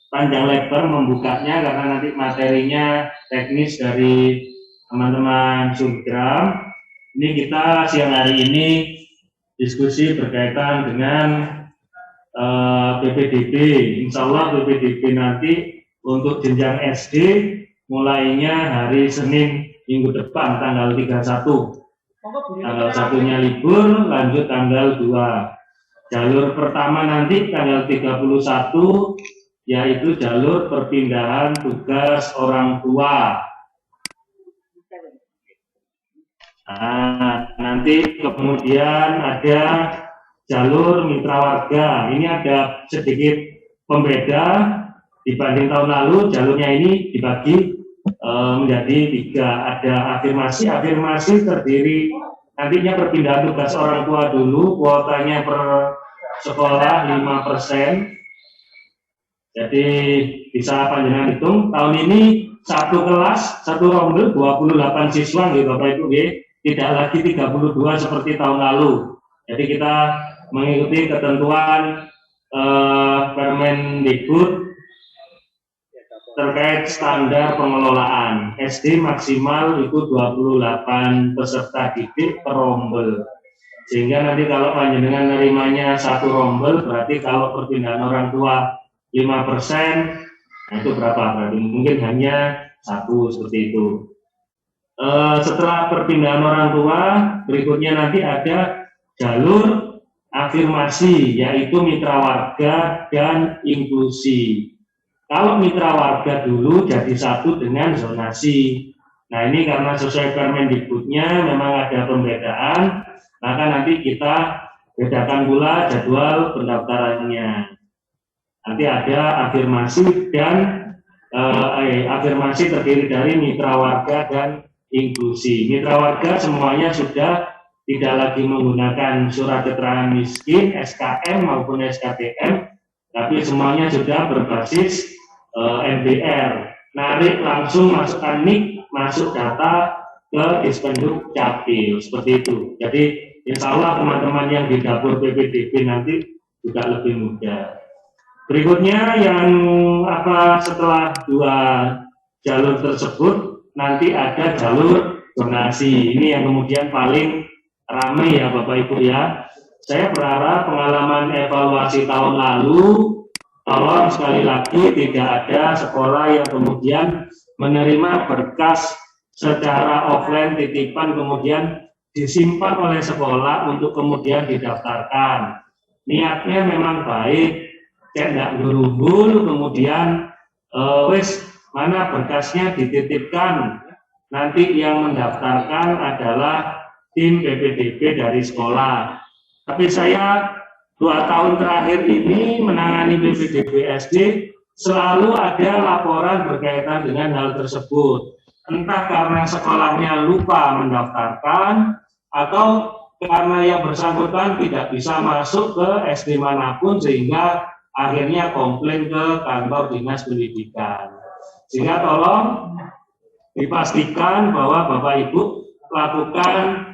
panjang lebar membukanya karena nanti materinya teknis dari teman-teman Subgram. Ini kita siang hari ini diskusi berkaitan dengan PPDB. Insya Allah PPDB nanti untuk jenjang SD mulainya hari Senin minggu depan tanggal 31. Tanggal 1-nya libur, lanjut tanggal 2. Jalur pertama nanti tanggal 31, yaitu jalur perpindahan tugas orang tua. Nah, nanti kemudian ada jalur mitra warga. Ini ada sedikit pembeda dibanding tahun lalu. Jalurnya ini dibagi menjadi 3. Ada afirmasi terdiri nantinya perpindahan tugas orang tua dulu, kuotanya per sekolah 5%. Jadi bisa panjenengan hitung tahun ini satu kelas, satu rombel 28 siswa gitu Bapak Ibu, tidak lagi 32 seperti tahun lalu. Jadi kita mengikuti ketentuan Permendikbud terkait standar pengelolaan. SD maksimal itu 28 peserta didik per rombel. Sehingga nanti kalau panjenengan nerimanya satu rombel, berarti kalau perpindahan orang tua 5%, nah itu berapa? Berarti mungkin hanya 1 seperti itu. Setelah perpindahan orang tua, berikutnya nanti ada jalur afirmasi, yaitu mitra warga dan inklusi. Kalau mitra warga dulu jadi satu dengan zonasi. Nah ini karena sesuai Permendikbudnya memang ada pembedaan, maka nanti kita bedakan pula jadwal pendaftarannya. Nanti ada afirmasi dan afirmasi terdiri dari mitra warga dan inklusi. Mitra warga semuanya sudah tidak lagi menggunakan surat keterangan miskin, SKM maupun SKTM, tapi semuanya sudah berbasis MBR, narik langsung masukkan NIK, masuk data ke Dispenduk Capil, seperti itu. Jadi insya Allah teman-teman yang di dapur PPDB nanti juga lebih mudah. Berikutnya yang setelah 2 jalur tersebut nanti ada jalur donasi. Ini yang kemudian paling ramai ya Bapak Ibu ya. Saya berharap pengalaman evaluasi tahun lalu, tolong sekali lagi tidak ada sekolah yang kemudian menerima berkas secara offline titipan kemudian disimpan oleh sekolah untuk kemudian didaftarkan. Niatnya memang baik, tidak gerumbul, kemudian mana berkasnya dititipkan. Nanti yang mendaftarkan adalah tim PPDB dari sekolah. Tapi saya 2 tahun terakhir ini menangani PPDB SD selalu ada laporan berkaitan dengan hal tersebut. Entah karena sekolahnya lupa mendaftarkan atau karena yang bersangkutan tidak bisa masuk ke SD manapun sehingga akhirnya komplain ke kantor dinas pendidikan. Sehingga tolong dipastikan bahwa Bapak Ibu lakukan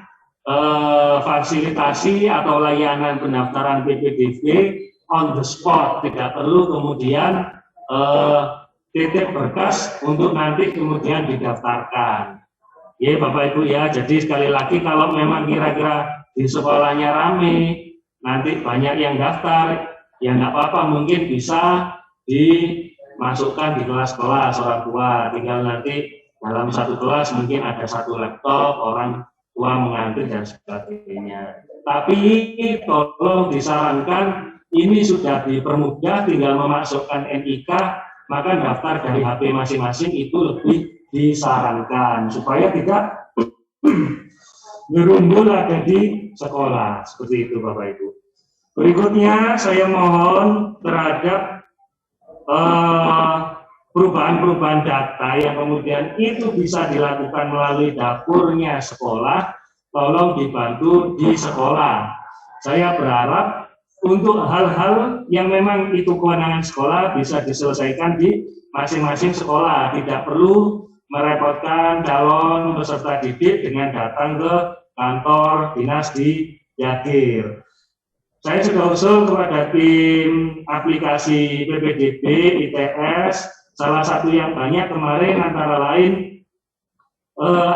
fasilitasi atau layanan pendaftaran PPDB on the spot, tidak perlu kemudian titip berkas untuk nanti kemudian didaftarkan. Ya Bapak Ibu ya, jadi sekali lagi kalau memang kira-kira di sekolahnya rame, nanti banyak yang daftar, ya nggak apa-apa, mungkin bisa dimasukkan di kelas-kelas orang tua, tinggal nanti dalam satu kelas mungkin ada 1 laptop, orang tua mengantri dan sebagainya. Tapi tolong disarankan ini sudah dipermudah, tinggal memasukkan NIK, maka daftar dari HP masing-masing itu lebih disarankan supaya tidak gerumbul ada di sekolah. Seperti itu Bapak Ibu. Berikutnya saya mohon terhadap perubahan-perubahan data yang kemudian itu bisa dilakukan melalui dapurnya sekolah, tolong dibantu di sekolah. Saya berharap untuk hal-hal yang memang itu kewenangan sekolah bisa diselesaikan di masing-masing sekolah, tidak perlu merepotkan calon peserta didik dengan datang ke kantor dinas di Yakir. saya sudah usul kepada tim aplikasi PPDB, ITS, salah satu yang banyak kemarin antara lain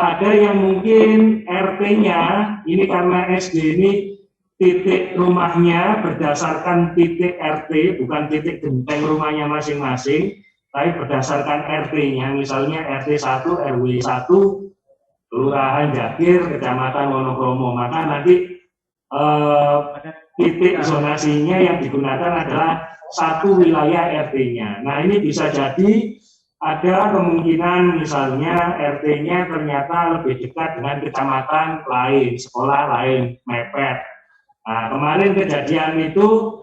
ada yang mungkin RT-nya, ini karena SD ini titik rumahnya berdasarkan titik RT, bukan titik genteng rumahnya masing-masing, tapi berdasarkan RT-nya, misalnya RT 1, RW 1, Kelurahan Jakir, Kecamatan Wonokromo, maka nanti titik zonasinya yang digunakan adalah satu wilayah RT-nya. Nah, ini bisa jadi ada kemungkinan misalnya RT-nya ternyata lebih dekat dengan kecamatan lain, sekolah lain, mepet. Nah, kemarin kejadian itu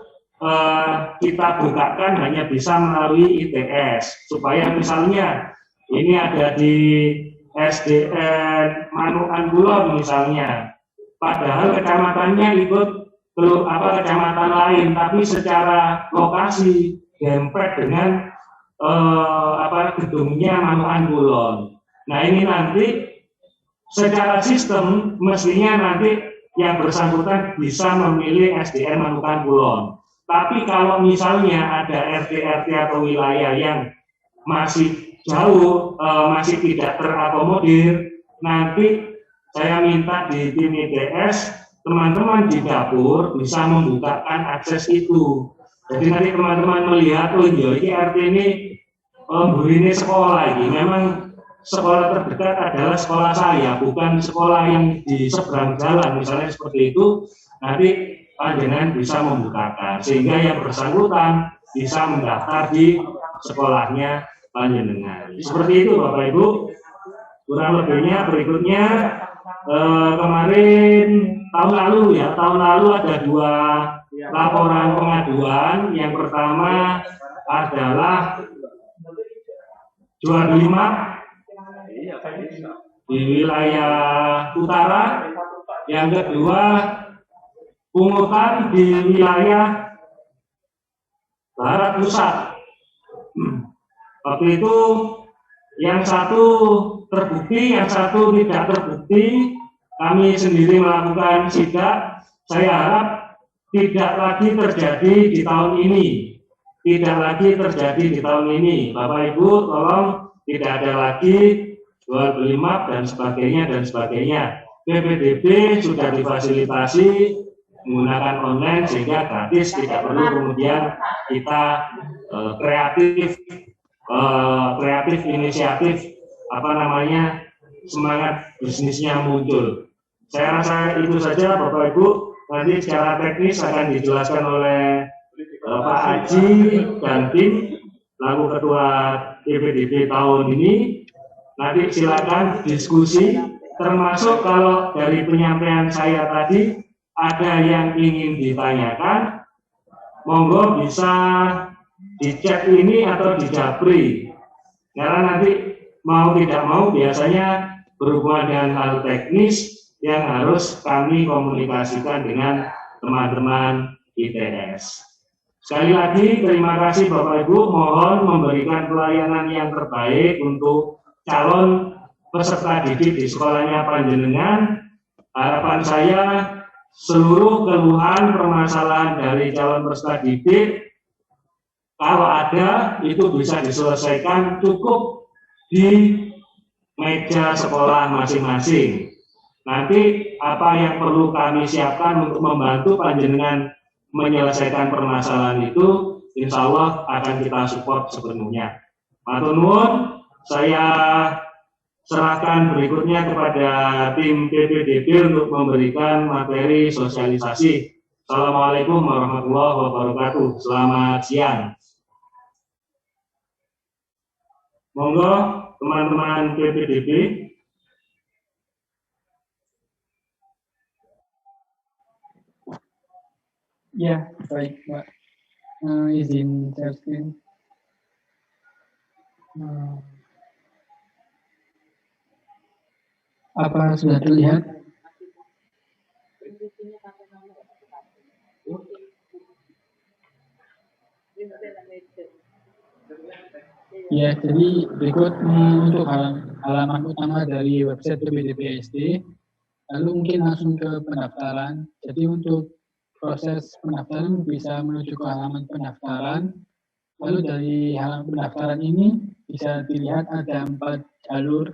kita bukakan hanya bisa melalui ITS, supaya misalnya ini ada di SDN Manukan Kulon misalnya, padahal kecamatannya ikut kecamatan lain, tapi secara lokasi dempet dengan gedungnya Manukan Kulon. Nah, ini nanti secara sistem mestinya nanti yang bersangkutan bisa memilih SDN Manukan Kulon. Tapi kalau misalnya ada RT-RT atau wilayah yang masih jauh, masih tidak terakomodir, nanti saya minta di tim ITS, teman-teman di dapur bisa membukakan akses itu. Jadi nanti teman-teman melihat, oh iya, ini RT ini ini sekolah ini. Memang sekolah terdekat adalah sekolah saya, bukan sekolah yang di seberang jalan, misalnya seperti itu. Nanti panjenengan bisa membukakan, sehingga yang bersangkutan bisa mendaftar di sekolahnya panjenengan. Seperti itu Bapak Ibu. Kurang lebihnya berikutnya kemarin tahun lalu ada 2 laporan pengaduan. Yang pertama adalah jual beli di wilayah utara, yang kedua pungutan di wilayah barat pusat. Waktu itu yang satu terbukti, yang satu tidak terbukti. Kami sendiri melakukan sidak. Saya harap tidak lagi terjadi di tahun ini. Tidak lagi terjadi di tahun ini. Bapak Ibu, tolong tidak ada lagi jual beli map dan sebagainya dan sebagainya. PPDB sudah difasilitasi menggunakan online sehingga gratis, tidak perlu kemudian kita kreatif inisiatif semangat bisnisnya muncul. Saya rasa itu saja Bapak Ibu. Nanti secara teknis akan dijelaskan oleh Pak Haji dan tim laku ketua PPDB tahun ini. Nanti silakan diskusi, termasuk kalau dari penyampaian saya tadi ada yang ingin ditanyakan, monggo bisa di chat ini atau di japri. Karena nanti mau tidak mau biasanya berhubungan dengan hal teknis yang harus kami komunikasikan dengan teman-teman ITS. Sekali lagi terima kasih Bapak Ibu, mohon memberikan pelayanan yang terbaik untuk calon peserta didik di sekolahnya panjenengan. Harapan saya seluruh keluhan permasalahan dari calon peserta didik kalau ada itu bisa diselesaikan cukup di meja sekolah masing-masing. Nanti apa yang perlu kami siapkan untuk membantu panjenengan menyelesaikan permasalahan itu, insya Allah akan kita support sepenuhnya. Matur nuwun, saya serahkan berikutnya kepada tim PPDB untuk memberikan materi sosialisasi. Assalamualaikum warahmatullahi wabarakatuh. Selamat siang. Monggo teman-teman PPDB. Ya, baik Pak. Izin share screen. Apa sudah terlihat? Ya, jadi berikut untuk halaman utama dari website PPDB SD. Lalu mungkin langsung ke pendaftaran. Jadi untuk proses pendaftaran bisa menuju ke halaman pendaftaran. Lalu dari halaman pendaftaran ini bisa dilihat ada 4 jalur.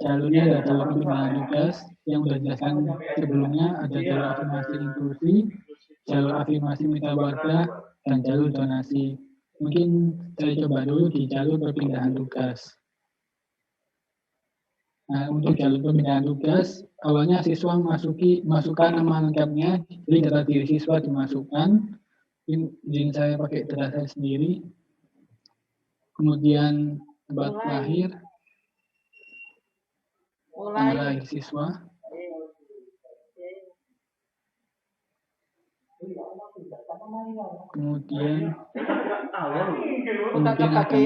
Jalurnya ada jalur pemindahan tugas yang sudah dijelaskan sebelumnya, ada jalur afirmasi inklusi, jalur afirmasi mitra warga, dan jalur donasi. Mungkin saya coba dulu di jalur perpindahan tugas. Nah, untuk jalur pemindahan tugas, awalnya siswa masukkan nama lengkapnya, jadi data diri siswa dimasukkan. Izin saya pakai data saya sendiri. Kemudian tempat lahir, tanggal lahir siswa. Kemudian agama dari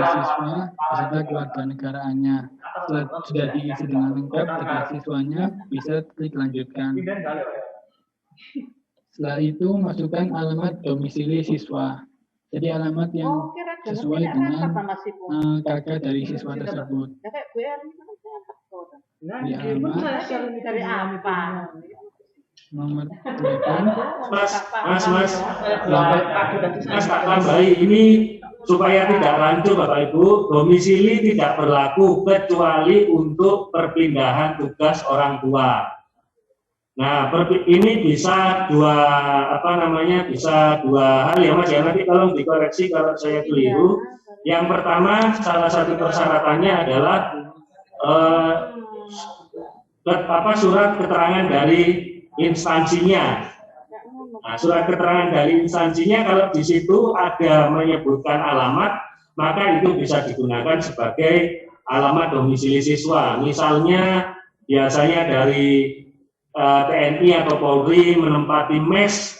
siswa beserta keluarga negaraannya. Setelah sudah diisi dengan lengkap data siswanya, bisa klik lanjutkan. Setelah itu masukkan alamat domisili siswa. Jadi alamat yang sesuai dengan KK dari siswa tersebut. Di alamat, nomor telepon. Mas, tak tambahi ini supaya tidak rancu Bapak Ibu, domisili tidak berlaku kecuali untuk perpindahan tugas orang tua. Nah, ini bisa bisa dua hal ya Mas ya, nanti tolong dikoreksi kalau saya keliru. Yang pertama, salah satu persyaratannya adalah surat keterangan dari instansinya. Nah, surat keterangan dari instansinya kalau di situ ada menyebutkan alamat, maka itu bisa digunakan sebagai alamat domisili siswa. Misalnya biasanya dari TNI atau Polri menempati mes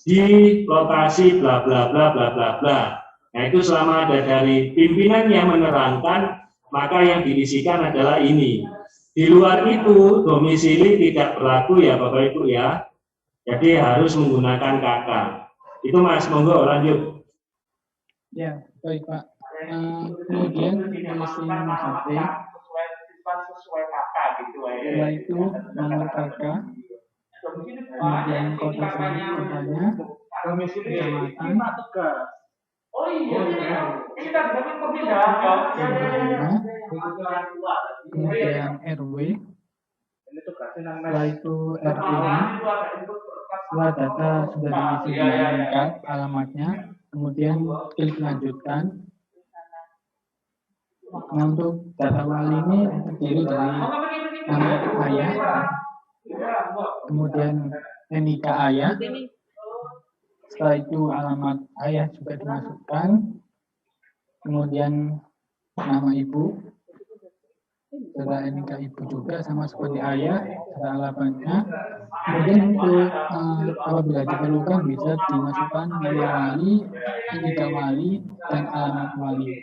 di lokasi bla bla bla bla bla bla. Nah, itu selama ada dari pimpinan yang menerangkan, maka yang diisikan adalah ini. Di luar itu domisili tidak berlaku ya Bapak Ibu ya. Jadi harus menggunakan KK. Itu Mas, monggo lanjut. Ya, baik Pak. Kemudian isi HP. Sesuai KK gitu ya. Setelah itu nomor KK. Kemudian kota kotanya, kecamatan. Oh iya, ini kan berarti pemindahan. Kemudian RW. Setelah itu RT-nya. Setelah data sudah diisi dengan lengkap alamatnya, kemudian klik lanjutkan. Nah, untuk data wali ini terdiri dari nama ayah, kemudian NIK ayah. Setelah itu alamat ayah juga dimasukkan, kemudian nama ibu, data NIK ibu juga sama seperti ayah, data alamatnya. Kemudian untuk apabila diperlukan bisa dimasukkan nama wali, NIK wali, dan alamat wali.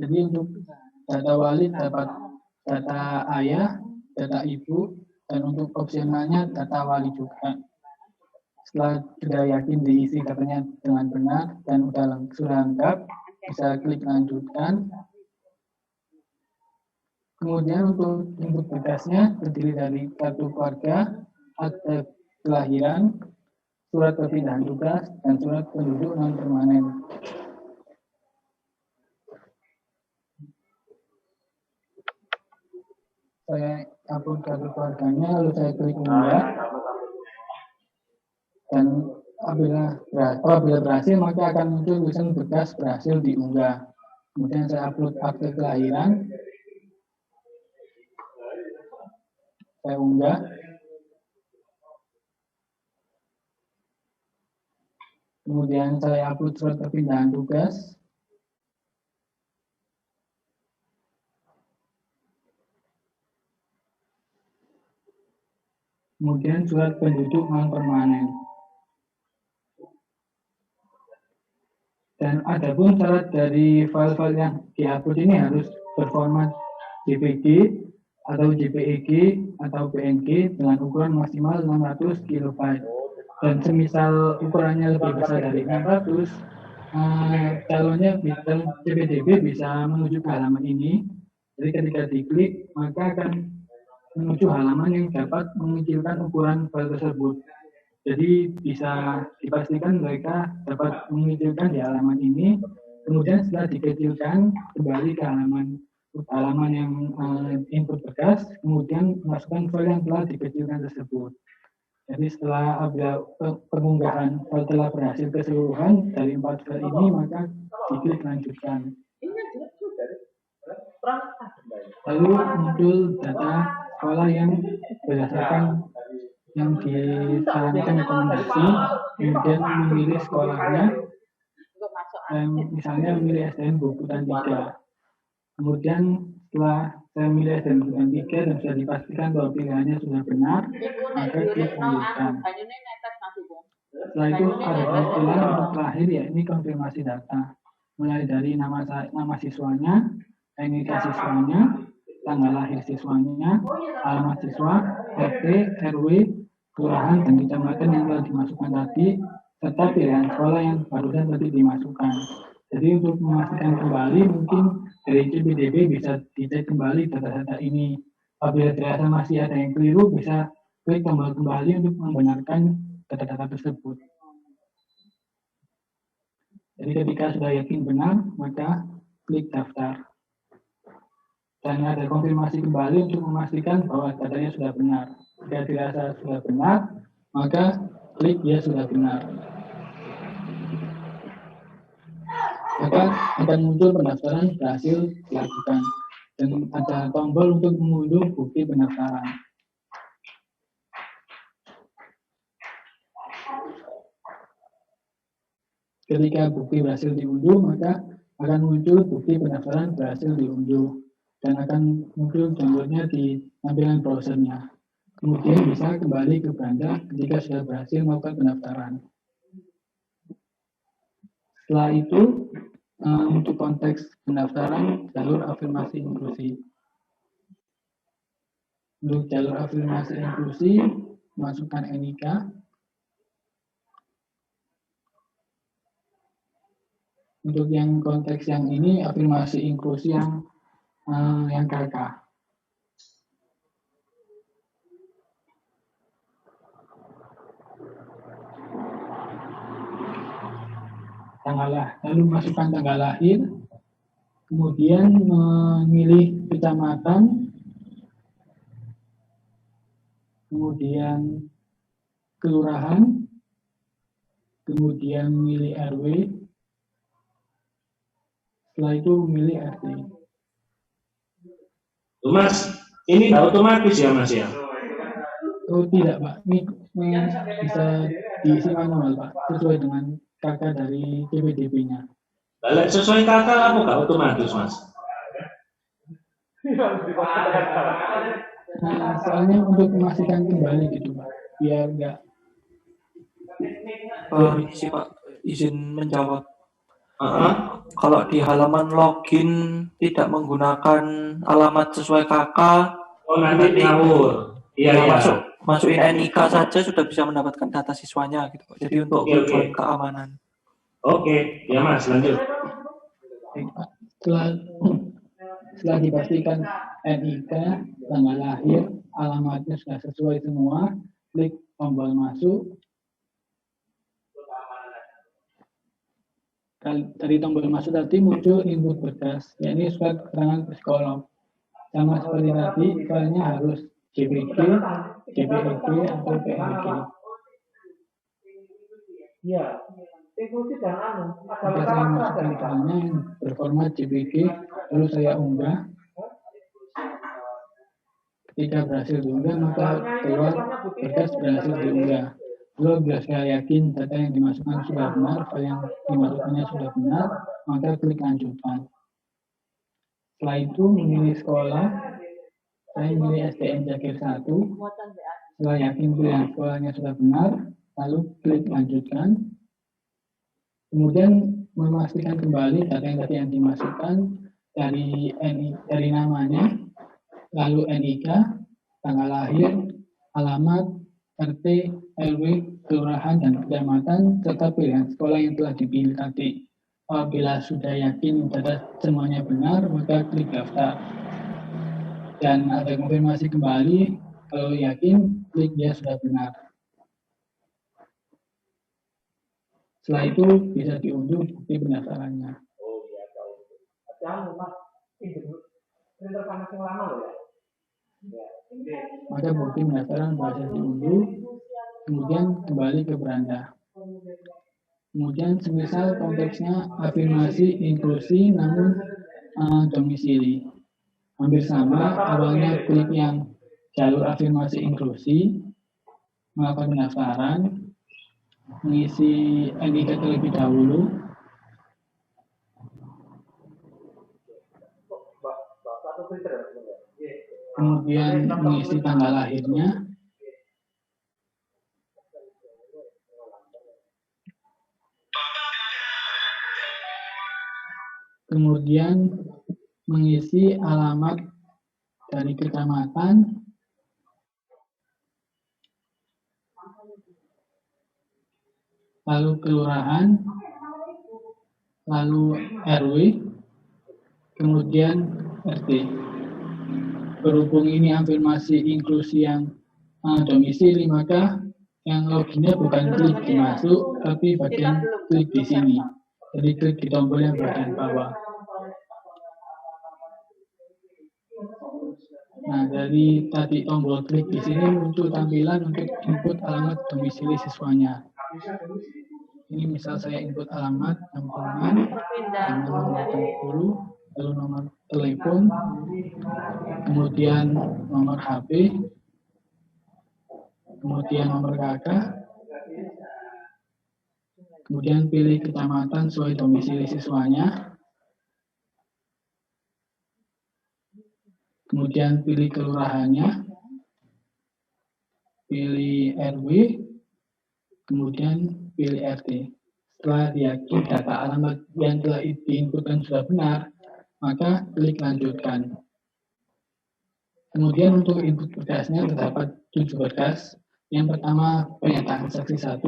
Jadi untuk data wali dapat data ayah, data ibu, dan untuk opsionalnya data wali juga. Setelah sudah yakin diisi datanya dengan benar dan sudah lengkap, bisa klik lanjutkan. Kemudian untuk identitasnya terdiri dari kartu keluarga, akte kelahiran, surat perpindahan tugas, dan surat penduduk non permanen. Saya upload kartu keluarganya, lalu saya klik unggah. Dan apabila berhasil, maka akan muncul tulisan berkas berhasil diunggah. Kemudian saya upload akte kelahiran. Saya unggah. Kemudian saya upload surat perpindahan tugas. Kemudian surat penduduk non permanen. Dan ada pun syarat dari file-file yang diupload ini harus berformat JPG atau JPEG atau PNG dengan ukuran maksimal 600 KB. Dan semisal ukurannya lebih besar dari 600, calonnya CPDB bisa menuju ke halaman ini. Jadi ketika diklik, maka akan menuju halaman yang dapat mengecilkan ukuran file tersebut. Jadi bisa dipastikan mereka dapat mengizinkan di halaman ini. Kemudian setelah dikecilkan kembali ke halaman yang input berkas, kemudian masukkan file yang telah dikecilkan tersebut. Jadi setelah ada pengunggahan file telah berhasil keseluruhan dari 4 file ini, maka diklik lanjutkan. Lalu muncul data sekolah yang berdasarkan yang disarankan rekomendasi, kemudian memilih sekolahnya, misalnya memilih SDN Bukutan 3. Kemudian setelah saya memilih SDN Bukutan 3 dan sudah dipastikan bahwa pilihannya sudah benar, maka klik lanjutkan. Setelah itu ada tampilan untuk terakhir, yakni konfirmasi data, mulai dari nama siswanya, NIK siswanya, tanggal lahir siswanya, alamat siswa, RT, RW, kelurahan, dan kecamatan yang telah dimasukkan tadi, serta pilihan sekolah yang barusan tadi dimasukkan. Jadi untuk memastikan kembali, mungkin dari CPDB bisa dicek kembali data-data ini. Apabila dirasa masih ada yang keliru, bisa klik tombol kembali untuk membenarkan data-data tersebut. Jadi ketika sudah yakin benar, maka klik daftar. Dan ada konfirmasi kembali untuk memastikan bahwa datanya sudah benar. Jika dirasa sudah benar, maka klik ya sudah benar. Maka akan muncul pendaftaran berhasil dilakukan. Dan ada tombol untuk mengunduh bukti pendaftaran. Ketika bukti berhasil diunduh, maka akan muncul bukti pendaftaran berhasil diunduh. Dan akan muncul downloadnya di tampilan browsernya. Kemudian bisa kembali ke Beranda ketika sudah berhasil melakukan pendaftaran. Setelah itu, untuk konteks pendaftaran jalur afirmasi inklusi. Untuk jalur afirmasi inklusi, masukkan NIK. Untuk yang konteks yang ini, afirmasi inklusi yang KK. Lalu masukkan tanggal lahir, kemudian memilih kecamatan, kemudian kelurahan, kemudian memilih RW, setelah itu memilih RT. Mas, ini tidak otomatis ya Mas ya? Oh tidak Pak, ini bisa diisi manual Pak, sesuai dengan kakak dari CPDB-nya. Sesuai kakak apa nggak otomatis Mas? Nah, soalnya untuk memastikan kembali gitu Pak, biar nggak. Isi Pak, izin menjawab. Kalau di halaman login tidak menggunakan alamat sesuai KK, nanti ngawur. Iya, masukin NIK saja sudah bisa mendapatkan data siswanya gitu. Jadi untuk tujuan keamanan. Oke, ya Mas, lanjut. Setelah dipastikan NIK, tanggal lahir, alamatnya sudah sesuai semua, klik tombol masuk. Dari tombol masuk tadi muncul input berkas, yakni surat keterangan psikolog. Sama seperti tadi, filenya harus JPG, JPEG, atau PNG. Iya. Jika saya masukkan filenya yang berformat JPG, lalu saya unggah. Ketika berhasil diunggah, maka keluar berkas berhasil diunggah. Lalu bila saya yakin data yang dimasukkan sudah benar, file yang dimasukkannya sudah benar, maka klik lanjutkan. Setelah itu memilih sekolah, saya memilih SDN Jagir 1. Setelah yakin pilihan sekolahnya sudah benar, lalu klik lanjutkan. Kemudian memastikan kembali data yang dimasukkan dari namanya, lalu NIK, tanggal lahir, alamat, RT, RW, kelurahan, dan kecamatan, serta pilihan sekolah yang telah dipilih tadi. Apabila sudah yakin data semuanya benar, maka klik daftar. Dan ada konfirmasi kembali, kalau yakin, klik ya sudah benar. Setelah itu bisa diunduh bukti pendaftarannya. Oh iya, tahu. Jangan lupa printer panas yang lama loh ya. Ya. Maka bukti pendaftaran bisa diunduh, kemudian kembali ke beranda. Kemudian semisal konteksnya afirmasi inklusi namun domisili. Hampir sama, awalnya klik yang jalur afirmasi inklusi, melakukan pendaftaran, mengisi NIK terlebih dahulu, kemudian mengisi tanggal lahirnya, kemudian mengisi alamat dari kecamatan, lalu kelurahan, lalu RW, kemudian RT. Berhubung ini afirmasi inklusi yang domisili, maka yang loginnya bukan klik di masuk, tapi bagian klik di sini. Jadi klik di tombol yang bagian bawah. Nah, dari tadi tombol klik di sini muncul tampilan untuk input alamat domisili siswanya. Ini misal saya input alamat Ampungan dengan nomor 60, lalu nomor telepon, kemudian nomor HP, kemudian nomor kakak, kemudian pilih kecamatan sesuai domisili siswanya, kemudian pilih kelurahannya, pilih RW, kemudian pilih RT. Setelah yakin data alamat yang telah diinputkan sudah benar, maka klik lanjutkan. Kemudian untuk input berkasnya terdapat 7 berkas. Yang pertama pernyataan saksi 1,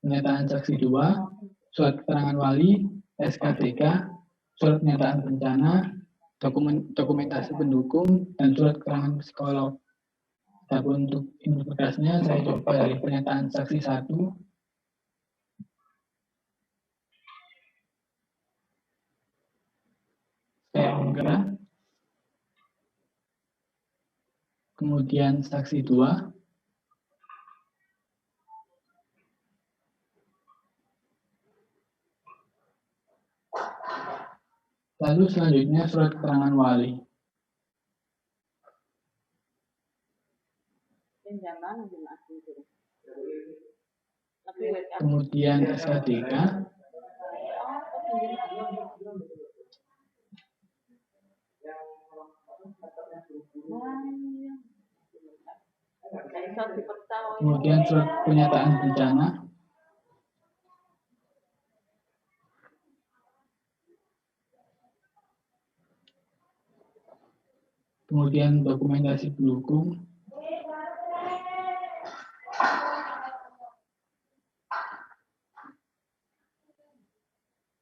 pernyataan saksi 2, surat keterangan wali, SK3, surat pernyataan bencana, dokumentasi pendukung, dan surat keterangan psikolog. Tapi untuk input berkasnya saya coba dari pernyataan saksi 1. Saya unggah. Kemudian saksi 2. Lalu selanjutnya surat keterangan wali. Kemudian SK3. Kemudian surat pernyataan bencana. Kemudian dokumentasi pendukung.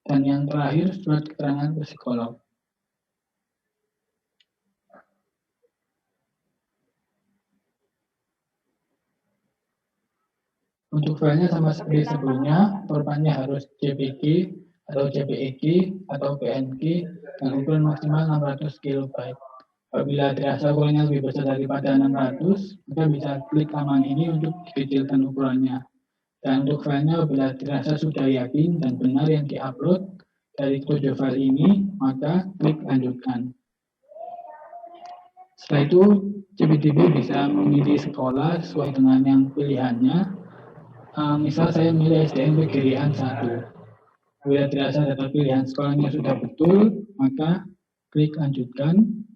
Dan yang terakhir surat keterangan psikolog. Untuk filenya sama seperti sebelumnya, formatnya harus JPG atau JPEG atau PNG dengan ukuran maksimal 600 KB. Apabila dirasa ukurannya lebih besar daripada 600, maka bisa klik laman ini untuk dikecilkan ukurannya. Dan untuk filenya apabila dirasa sudah yakin dan benar yang diupload dari 7 file ini, maka klik lanjutkan. Setelah itu, CPDB bisa memilih sekolah sesuai dengan yang pilihannya. Misal saya memilih SDN Pegirian 1. Bila dirasa data pilihan sekolahnya sudah betul, maka klik lanjutkan.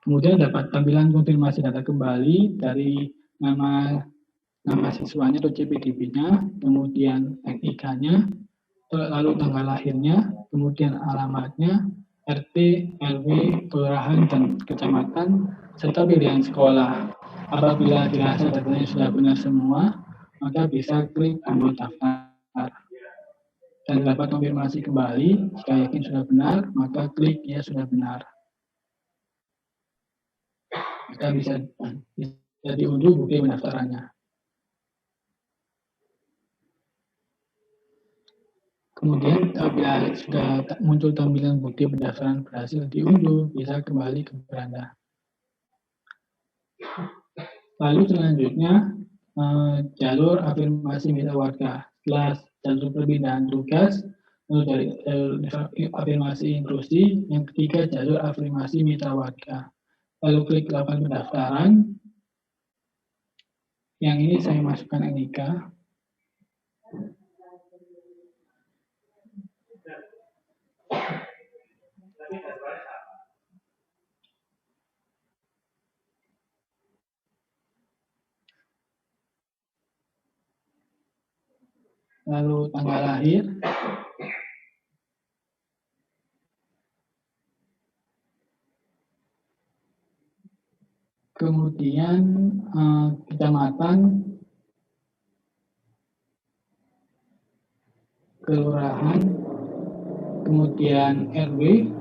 Kemudian dapat tampilan konfirmasi data kembali dari nama siswanya atau CPDB-nya, kemudian NIK-nya, lalu tanggal lahirnya, kemudian alamatnya, RT, RW, kelurahan, dan kecamatan, serta pilihan sekolah. Apabila dirasa datanya sudah benar semua, maka bisa klik tombol daftar. Dan dapat konfirmasi kembali, jika yakin sudah benar, maka klik ya sudah benar. Maka bisa diunduh bukti pendaftarannya. Kemudian apabila sudah muncul tampilan bukti pendaftaran berhasil diunduh, bisa kembali ke beranda. Lalu selanjutnya jalur afirmasi mitra warga. Setelah jalur perpindahan tugas, lalu dari jalur afirmasi inklusi, yang ketiga jalur afirmasi mitra warga. Lalu klik lakukan pendaftaran. Yang ini saya masukkan NIK. Lalu tanggal lahir, kemudian kecamatan, kelurahan, kemudian RW,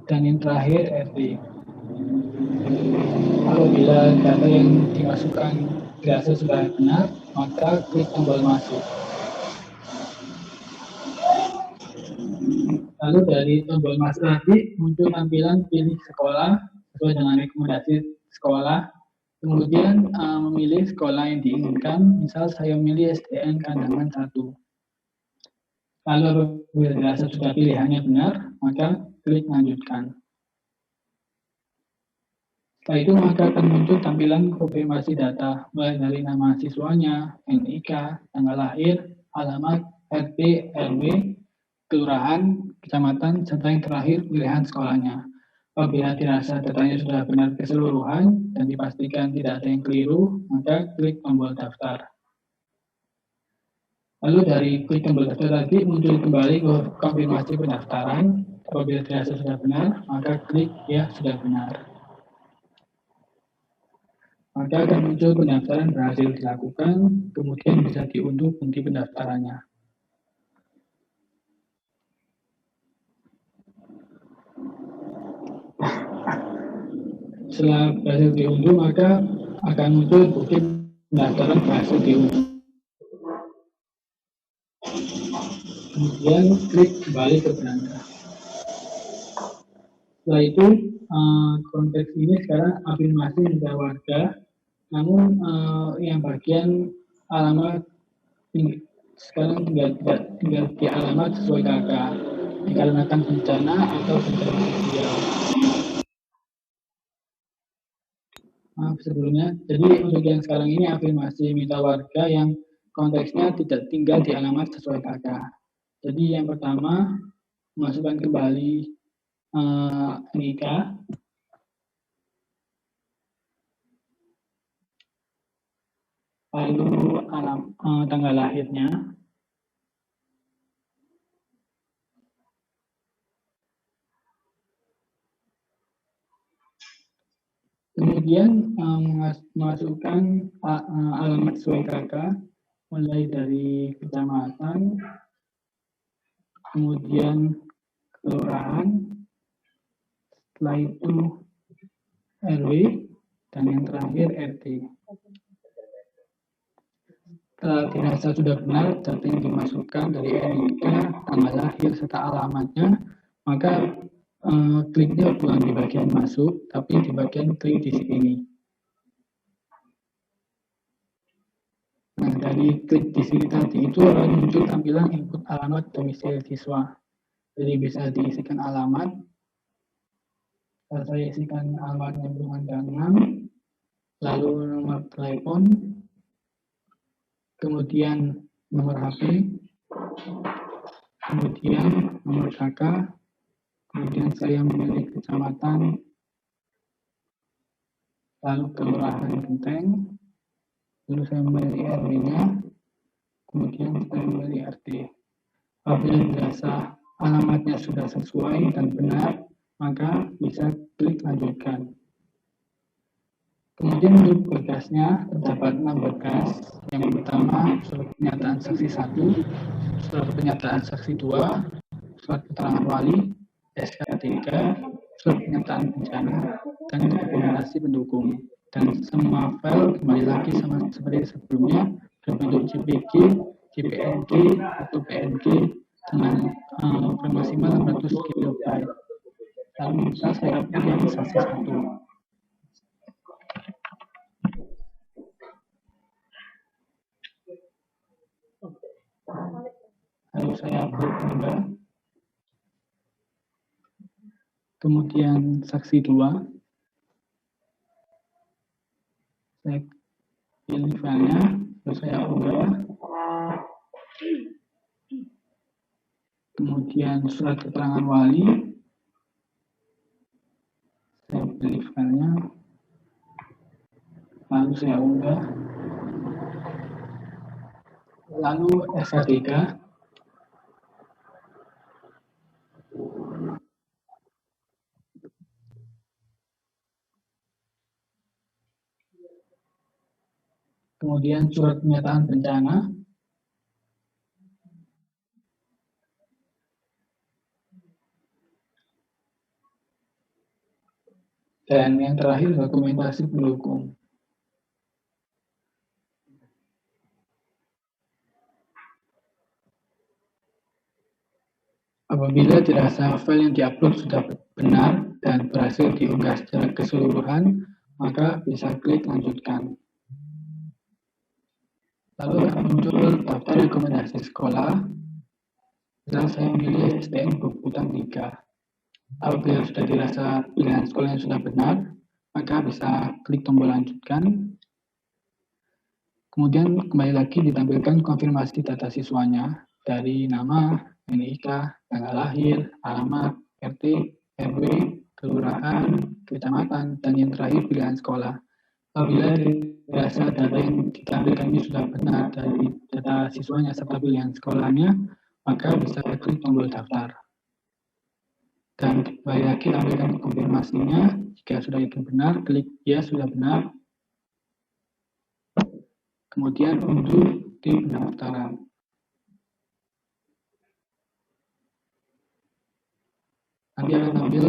dan yang terakhir RT. Apabila data yang dimasukkan dirasa sudah benar, maka klik tombol masuk. Lalu dari tombol masuk tadi muncul tampilan pilih sekolah sesuai dengan rekomendasi sekolah. Kemudian memilih sekolah yang diinginkan, misal saya memilih SDN Kandangan 1. Lalu apabila dirasa sudah pilihannya benar, maka klik lanjutkan. Setelah itu maka akan muncul tampilan konfirmasi data, mulai dari nama siswanya, NIK, tanggal lahir, alamat, RT, RW, kelurahan, kecamatan, serta yang terakhir pilihan sekolahnya. Apabila dirasa datanya sudah benar keseluruhan dan dipastikan tidak ada yang keliru, maka klik tombol daftar. Lalu dari klik tombol daftar tadi muncul kembali konfirmasi pendaftaran. Apabila dirasa sudah benar, maka klik ya sudah benar. Maka akan muncul pendaftaran berhasil dilakukan, kemudian bisa diunduh bukti pendaftarannya. Setelah berhasil diunduh, maka akan muncul bukti pendaftaran berhasil diunduh. Kemudian klik kembali ke beranda. Setelah itu, konteks ini sekarang afirmasi mitra warga, namun yang bagian alamat sekarang tinggal di alamat sesuai KK, dikarenakan bencana atau bencana sosial. Maaf sebelumnya, jadi untuk yang sekarang ini afirmasi mitra warga yang konteksnya tidak tinggal di alamat sesuai KK. Jadi yang pertama, masukkan kembali NIK, lalu tanggal lahirnya, kemudian memasukkan alamat sesuai KK, mulai dari kecamatan, kemudian kelurahan, setelah itu RW, dan yang terakhir RT. Setelah dirasa sudah benar data yang dimasukkan dari NIK, tanggal lahir serta alamatnya, maka kliknya bukan di bagian masuk, tapi di bagian klik di sini. Nah, dari klik di sini tadi itu akan muncul tampilan input alamat domisili siswa. Jadi bisa diisikan alamat. Saya isikan alamat Bendungan Gangnam, lalu nomor telepon, kemudian nomor HP, kemudian nomor KK, kemudian saya memilih kecamatan, lalu kelurahan Genteng, lalu saya memilih RW-nya, kemudian saya memilih RT. Apabila dirasa alamatnya sudah sesuai dan benar, maka bisa klik lanjutkan. Kemudian untuk berkasnya terdapat 6 berkas. Yang pertama, surat pernyataan saksi 1, surat pernyataan saksi 2, surat keterangan wali, SK3, surat pernyataan bencana, dan dokumentasi pendukung. Dan semua file kembali lagi sama seperti sebelumnya berbentuk JPG, JPNG, atau PNG, dengan maksimal 600 KB. Lalu misal saya pilih saksi 1. Lalu saya berunggah. Kemudian saksi 2. Saya pilih filenya, lalu saya unggah. Kemudian surat keterangan wali, saya pilih filenya, lalu saya unggah. Lalu SK3, kemudian surat pernyataan bencana, dan yang terakhir dokumentasi pendukung. Apabila dirasa file yang diupload sudah benar dan berhasil diunggah secara keseluruhan, maka bisa klik lanjutkan. Lalu akan muncul daftar rekomendasi sekolah. Misal saya memilih STM Bukutang 3. Apabila sudah dirasa pilihan sekolah yang sudah benar, maka bisa klik tombol lanjutkan. Kemudian kembali lagi ditampilkan konfirmasi data siswanya dari nama, NIK, tanggal lahir, alamat, RT, RW, kelurahan, kecamatan, dan yang terakhir pilihan sekolah. Apabila dirasa data yang ditampilkan ini sudah benar dari data siswanya serta pilihan sekolahnya, maka bisa klik tombol daftar. Dan kembali lagi tampilkan konfirmasinya. Jika sudah yakin benar, klik ya sudah benar. Kemudian unduh di pendaftaran. Nanti akan tampil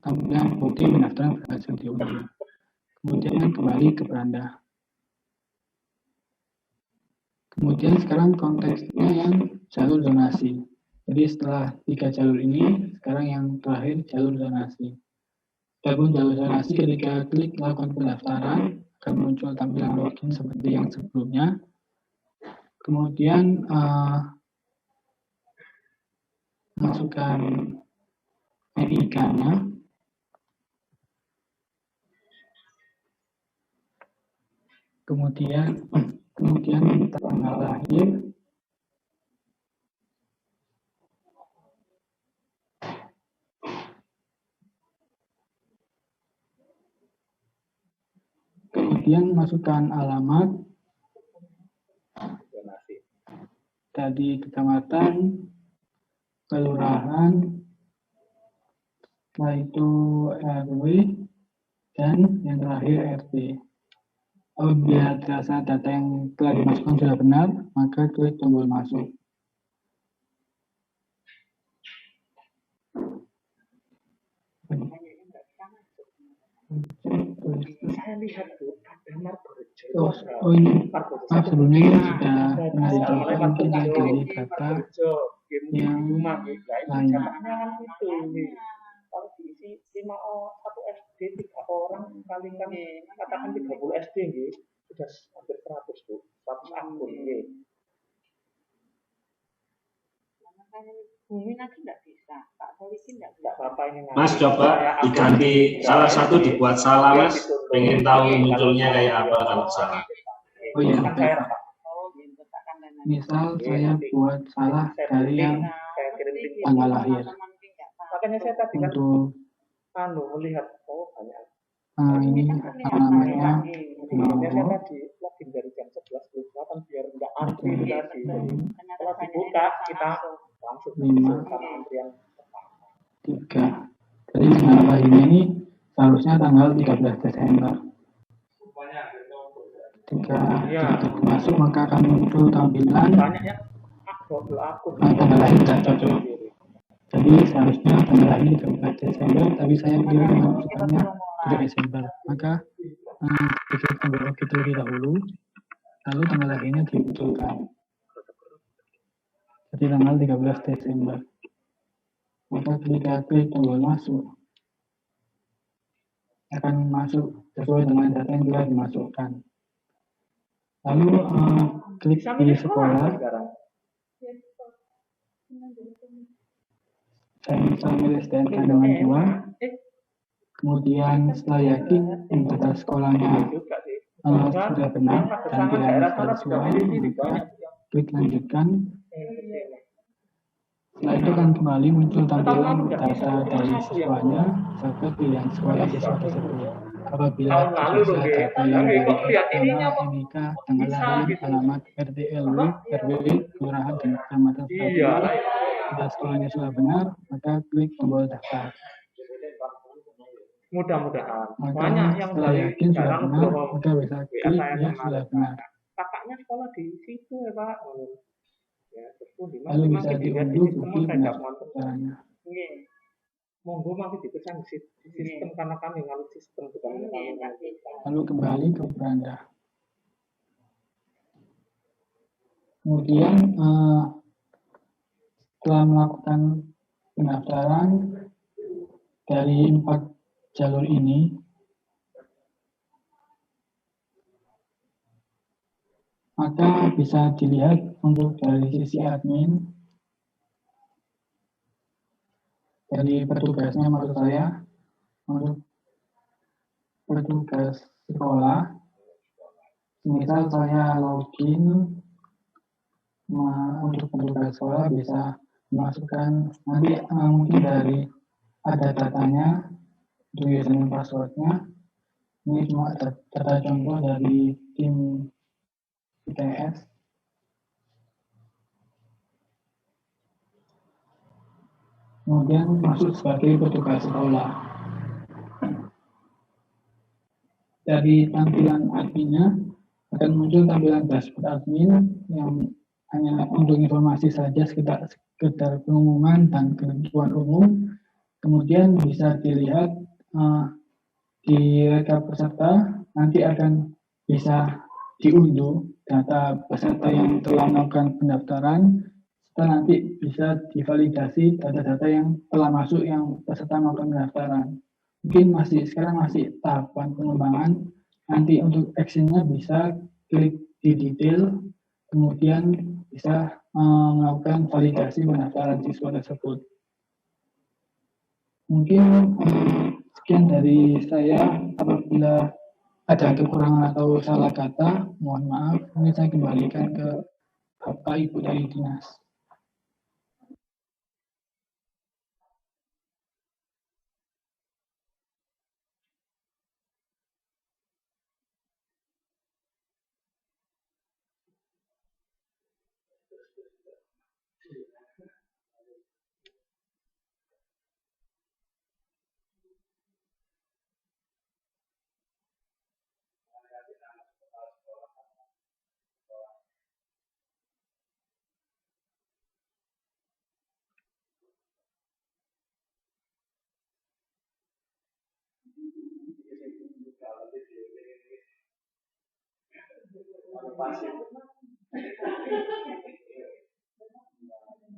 tampilan bukti pendaftaran berhasil diunduh. Kemudian kembali ke beranda. Kemudian sekarang konteksnya yang jalur zonasi. Jadi setelah 3 jalur ini, sekarang yang terakhir jalur zonasi. Adapun jalur zonasi ketika klik lakukan pendaftaran, akan muncul tampilan login seperti yang sebelumnya. Kemudian masukkan NIK-nya. Kemudian tanggal lahir. Kemudian masukkan alamat dari kecamatan, kelurahan, setelah itu RW, dan yang terakhir RT. Apabila dirasa data yang telah dimasukkan sudah benar, maka klik tombol masuk. Saya lihat tuh ada Margorejo. Ini sebelumnya ini sudah pernah dicoba, mungkin saya gali data yang lain. Kalau diisi 1 SD 3 orang kalikan katakan 30 SD sudah hampir 100 Bu, 100 akun Bumi nanti tidak bisa, Pak Polisi tidak apa-apa ini. Mas coba diganti salah satu dibuat salah Mas, pengen tahu munculnya kayak apa kalau salah. Oh iya, misal saya buat salah dari yang tanggal lahir. Makanya saya tadi kan melihat banyak. Ini alamatnya saya tadi login dari jam 11.08 biar enggak antri tadi. Kalau dibuka kita langsung 5, 3. Jadi tanggal lahirnya ini seharusnya tanggal 13 Desember. Ketika masuk maka akan muncul tampilan tanggal lahir tidak cocok. Jadi seharusnya tanggal lahir 13 Desember, tapi saya pilih masukkannya 3 Desember. Maka klik tombol OK terlebih dahulu, lalu tanggal lahirnya dibetulkan. Jadi tanggal 13 Desember. Maka ketika klik tombol masuk, akan masuk sesuai dengan data yang telah dimasukkan. Lalu klik Bisa di milih sekolah. sekarang. Saya bisa milih STNK dengan 2. Kemudian setelah yakin data sekolahnya Juga sih. sudah benar dan tidak sesuai, maka klik lanjutkan. Setelah itu kan kembali muncul tampilan data dari siswanya serta pilihan sekolah siswa tersebut. Apabila tersedia data yang dari nama, NIK, tanggal lahir, alamat, RT, RW, kelurahan, dan kecamatan selanjutnya, data sekolahnya sudah benar, maka klik tombol daftar. Mudah-mudahan. Maka Banyak yang setelah dari yakin sudah dalam benar, Groho maka bisa klik ya sudah benar. kakaknya sekolah di situ ya Pak. Ya, Lalu bisa diunduh bukti pendaftarannya. Monggo mangke dipesan sistem karena kami ngalut sistem bukan kami. Lalu kembali ke beranda. Kemudian setelah melakukan pendaftaran dari 4 jalur ini, maka bisa dilihat untuk dari sisi admin, dari petugasnya maksud saya, untuk petugas sekolah, misal saya login, untuk petugas sekolah bisa memasukkan nanti mungkin dari ada datanya, untuk username passwordnya. Ini cuma data contoh dari tim ITS. Kemudian masuk sebagai petugas sekolah. Dari tampilan adminnya akan muncul tampilan dashboard admin yang hanya untuk informasi saja sekedar pengumuman dan ketentuan umum. Kemudian bisa dilihat di rekap peserta, nanti akan bisa diunduh data peserta yang telah melakukan pendaftaran, serta nanti bisa divalidasi data-data yang telah masuk yang peserta melakukan pendaftaran. Mungkin sekarang masih tahapan pengembangan, nanti untuk actionnya bisa klik di detail, kemudian bisa melakukan validasi pendaftaran siswa tersebut. Mungkin sekian dari saya. Apabila ada kekurangan atau salah kata, mohon maaf. Mungkin saya kembalikan ke Bapak Ibu dari dinas.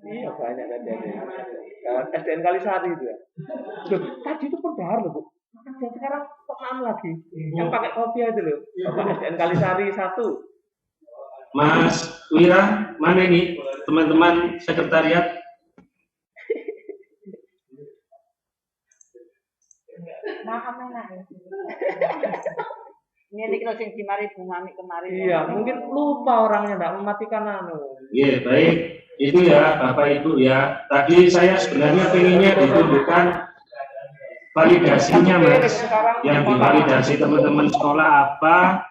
Iya banyak kan dari SDN Kalisari itu ya. Loh, tadi itu pendahar loh Bu. Makanya sekarang kok mam lagi. Yang pakai kopiah itu loh. Bapak SDN Kalisari 1. Mas Wira, mana ini teman-teman sekretariat? Ini kalau sing dimari Bu Mami kemarin. Iya, mungkin lupa orangnya enggak mematikan Iya, baik. Itu ya Bapak Ibu ya. Tadi saya sebenarnya pengennya ditunjukkan validasinya Mas. Yang divalidasi teman-teman sekolah apa.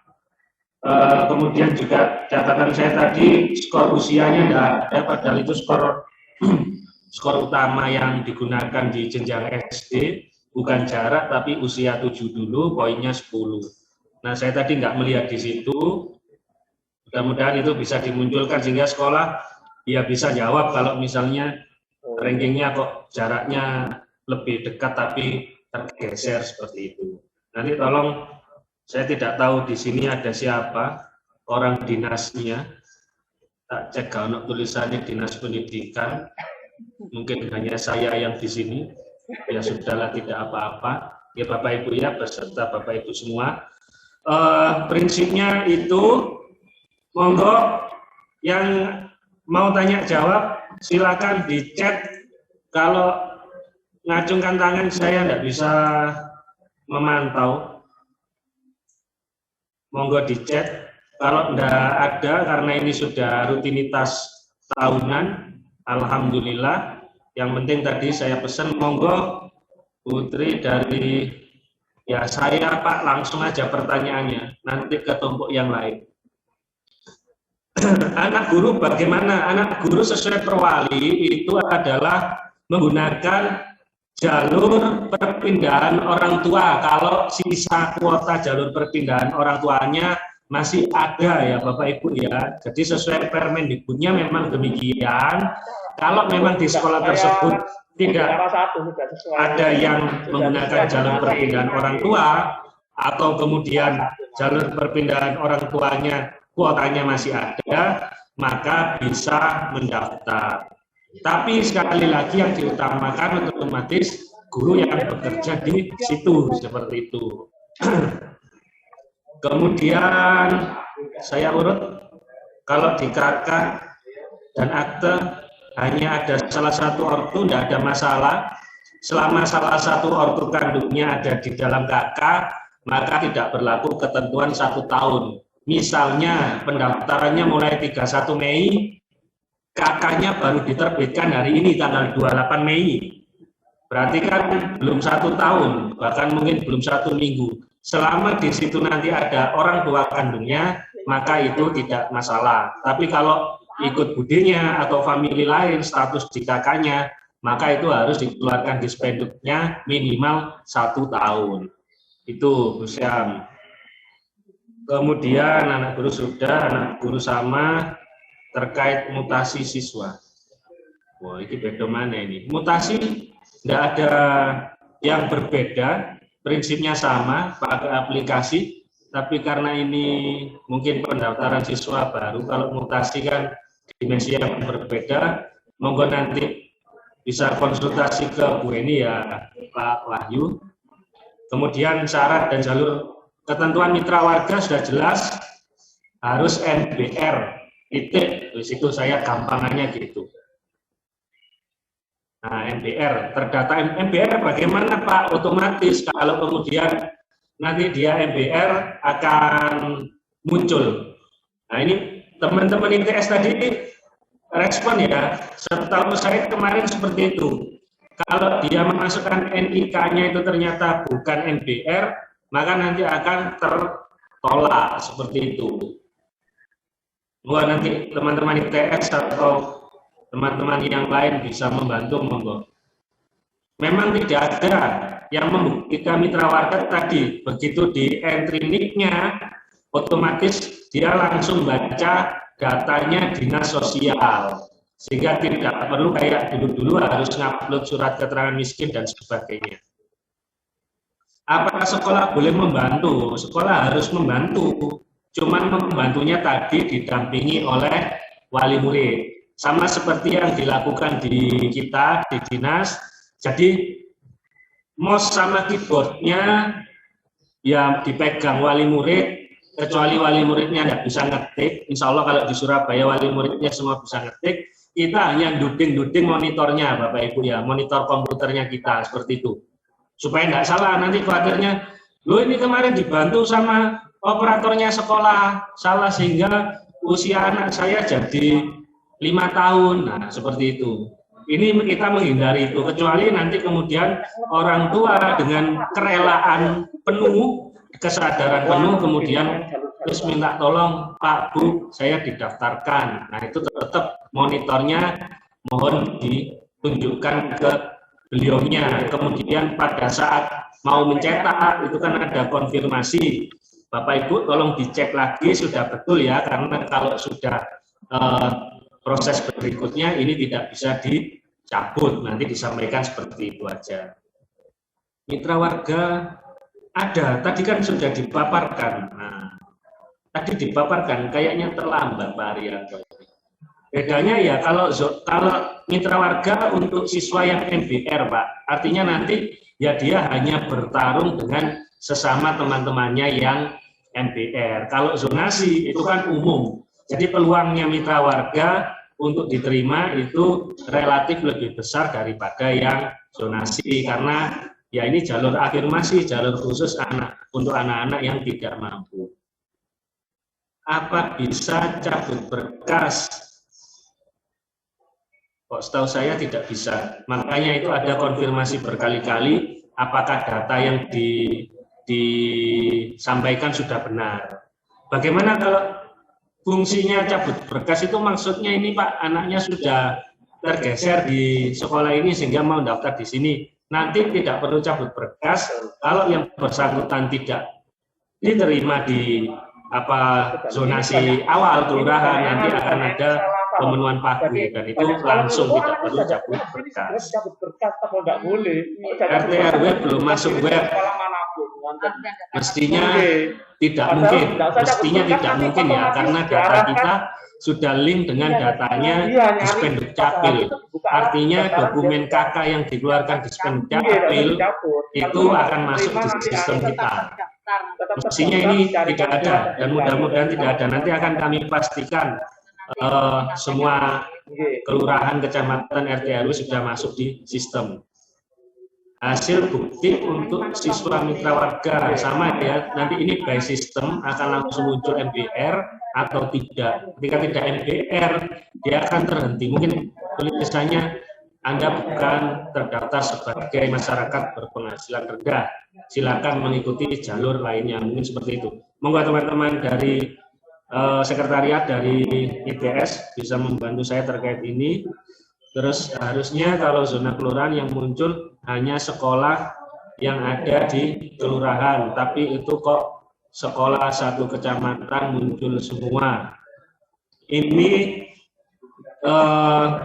Kemudian juga catatan saya tadi skor usianya enggak ada, padahal itu skor utama yang digunakan di jenjang SD, bukan jarak tapi usia 7 dulu, poinnya 10. Nah, saya tadi nggak melihat di situ. Mudah-mudahan itu bisa dimunculkan sehingga sekolah ya bisa jawab kalau misalnya rankingnya kok jaraknya lebih dekat tapi tergeser seperti itu. Nanti tolong, saya tidak tahu di sini ada siapa orang dinasnya. Tak cek kalau tulisannya Dinas Pendidikan, mungkin hanya saya yang di sini. Ya sudahlah, tidak apa-apa. Ya Bapak Ibu ya, beserta Bapak Ibu semua. Prinsipnya itu, monggo yang mau tanya jawab silakan di chat. Kalau ngacungkan tangan saya tidak bisa memantau, monggo di chat. Kalau tidak ada, karena ini sudah rutinitas tahunan, alhamdulillah. Yang penting tadi saya pesan, monggo Putri dari ya saya Pak, langsung aja pertanyaannya, nanti ke tumpuk yang lain. Anak guru bagaimana? Anak guru sesuai perwali itu adalah menggunakan jalur perpindahan orang tua. Kalau sisa kuota jalur perpindahan orang tuanya masih ada ya Bapak Ibu ya. Jadi sesuai Permendikbudnya memang demikian. Kalau memang di sekolah tersebut tidak ada yang menggunakan jalur perpindahan orang tua, atau kemudian jalur perpindahan orang tuanya kuotanya masih ada, maka bisa mendaftar. Tapi sekali lagi yang diutamakan otomatis guru yang bekerja di situ, seperti itu. Kemudian saya urut, kalau di KK dan akte hanya ada salah satu ortu, tidak ada masalah. Selama salah satu ortu kandungnya ada di dalam KK, maka tidak berlaku ketentuan 1 tahun. Misalnya pendaftarannya mulai 31 Mei, KK-nya baru diterbitkan hari ini tanggal 28 Mei. Berarti kan belum 1 tahun, bahkan mungkin belum 1 minggu. Selama di situ nanti ada orang tua kandungnya, maka itu tidak masalah. Tapi kalau ikut budinya atau famili lain status di kakaknya, maka itu harus dikeluarkan dispenduknya minimal 1 tahun. Itu Bu Syam. Kemudian anak guru sudah, anak guru sama, terkait mutasi siswa. Wah, ini beda mana ini? Mutasi tidak ada yang berbeda, prinsipnya sama, pakai aplikasi, tapi karena ini mungkin pendaftaran siswa baru, kalau mutasi kan dimensi yang berbeda, monggo nanti bisa konsultasi ke Bu Eni ya Pak Wahyu. Kemudian syarat dan jalur ketentuan mitra warga sudah jelas, harus MBR, titik, di situ saya gampangannya gitu. Nah, MBR, terdata MBR bagaimana Pak? Otomatis kalau kemudian nanti dia MBR akan muncul. Nah, ini teman-teman ITS tadi respon ya, setahu saya kemarin seperti itu. Kalau dia memasukkan NIK-nya itu ternyata bukan MBR, maka nanti akan tertolak seperti itu. Gua nanti teman-teman ITS atau teman-teman yang lain bisa membantu, monggo. Memang tidak ada yang membuktikan mitra warga tadi, begitu di entry NIK-nya, otomatis dia langsung baca datanya dinas sosial, sehingga tidak perlu kayak dulu-dulu harus ngupload surat keterangan miskin dan sebagainya. Apakah sekolah boleh membantu? Sekolah harus membantu, cuman membantunya tadi didampingi oleh wali murid. Sama seperti yang dilakukan di kita, di dinas. Jadi, mouse sama keyboardnya ya dipegang wali murid, kecuali wali muridnya tidak bisa ngetik. Insya Allah kalau di Surabaya wali muridnya semua bisa ngetik, kita hanya duding-duding monitornya Bapak Ibu ya, monitor komputernya kita, seperti itu. Supaya tidak salah, nanti khawatirnya, lo ini kemarin dibantu sama operatornya sekolah, salah sehingga usia anak saya jadi 5 tahun, nah seperti itu. Ini kita menghindari itu, kecuali nanti kemudian orang tua dengan kerelaan penuh, kesadaran penuh, kemudian terus minta tolong Pak Bu, saya didaftarkan. Nah itu tetap monitornya mohon ditunjukkan ke beliaunya. Kemudian pada saat mau mencetak itu kan ada konfirmasi, Bapak Ibu tolong dicek lagi sudah betul ya, karena kalau sudah proses berikutnya ini tidak bisa dicabut, nanti disampaikan seperti itu aja. Mitra warga ada, tadi kan sudah dipaparkan. Nah, tadi dipaparkan, kayaknya terlambat Pak Arianto. Bedanya ya kalau mitra warga untuk siswa yang MBR, Pak, artinya nanti ya dia hanya bertarung dengan sesama teman-temannya yang MBR. Kalau zonasi itu kan umum, jadi peluangnya mitra warga untuk diterima itu relatif lebih besar daripada yang zonasi, karena ya ini jalur afirmasi, jalur khusus untuk anak-anak yang tidak mampu. Apa bisa cabut berkas? Kok setahu saya tidak bisa. Makanya itu ada konfirmasi berkali-kali apakah data yang disampaikan sudah benar. Bagaimana kalau fungsinya cabut berkas itu maksudnya ini Pak, anaknya sudah tergeser di sekolah ini sehingga mau daftar di sini. Nanti tidak perlu cabut berkas kalau yang bersangkutan tidak diterima di zonasi awal kelurahan, nanti akan ada pemenuhan pagu dan itu langsung tidak perlu cabut berkas. Nggak boleh. RT RW belum masuk web. Mestinya tidak mungkin, ya, karena data kita sudah link dengan datanya Dispenduk Capil. Artinya dokumen KK yang dikeluarkan Dispenduk Capil itu akan masuk di sistem kita. Mestinya ini tidak ada dan mudah-mudahan tidak ada. Nanti akan kami pastikan semua kelurahan, kecamatan, RT RW sudah masuk di sistem. Hasil bukti untuk siswa mitra warga sama ya, nanti ini by sistem akan langsung muncul MBR atau tidak. Ketika tidak MBR dia akan terhenti, mungkin tulisannya Anda bukan terdaftar sebagai masyarakat berpenghasilan rendah, silakan mengikuti jalur lainnya, mungkin seperti itu. Monggo teman-teman dari sekretariat dari IPS bisa membantu saya terkait ini. Terus harusnya kalau zona kelurahan yang muncul hanya sekolah yang ada di kelurahan, tapi itu kok sekolah satu kecamatan muncul semua. Ini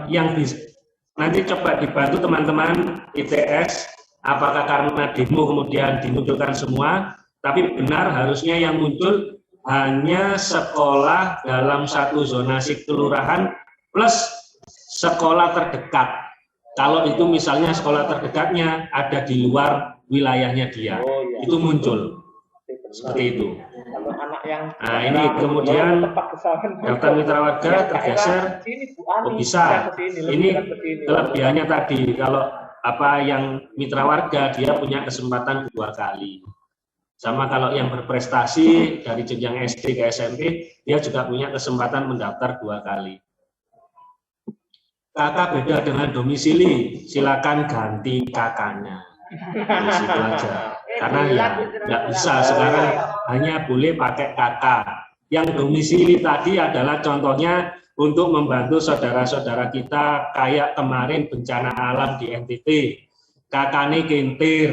yang bisa, nanti coba dibantu teman-teman ITS, apakah karena demo kemudian dimunculkan semua, tapi benar harusnya yang muncul hanya sekolah dalam satu zonasi kelurahan plus sekolah terdekat. Kalau itu misalnya sekolah terdekatnya ada di luar wilayahnya dia, itu muncul seperti itu. Nah ini kemudian daftar mitra warga tergeser, bisa. Ini kelebihannya tadi, kalau yang mitra warga dia punya kesempatan 2 kali. Sama kalau yang berprestasi dari jenjang SD ke SMP, dia juga punya kesempatan mendaftar 2 kali. Kakak beda dengan domisili, silakan ganti kakaknya. Di situ aja. Karena ya nggak bisa sekarang hanya boleh pakai kakak. Yang domisili tadi adalah contohnya untuk membantu saudara-saudara kita kayak kemarin bencana alam di NTT. Kakaknya kentir,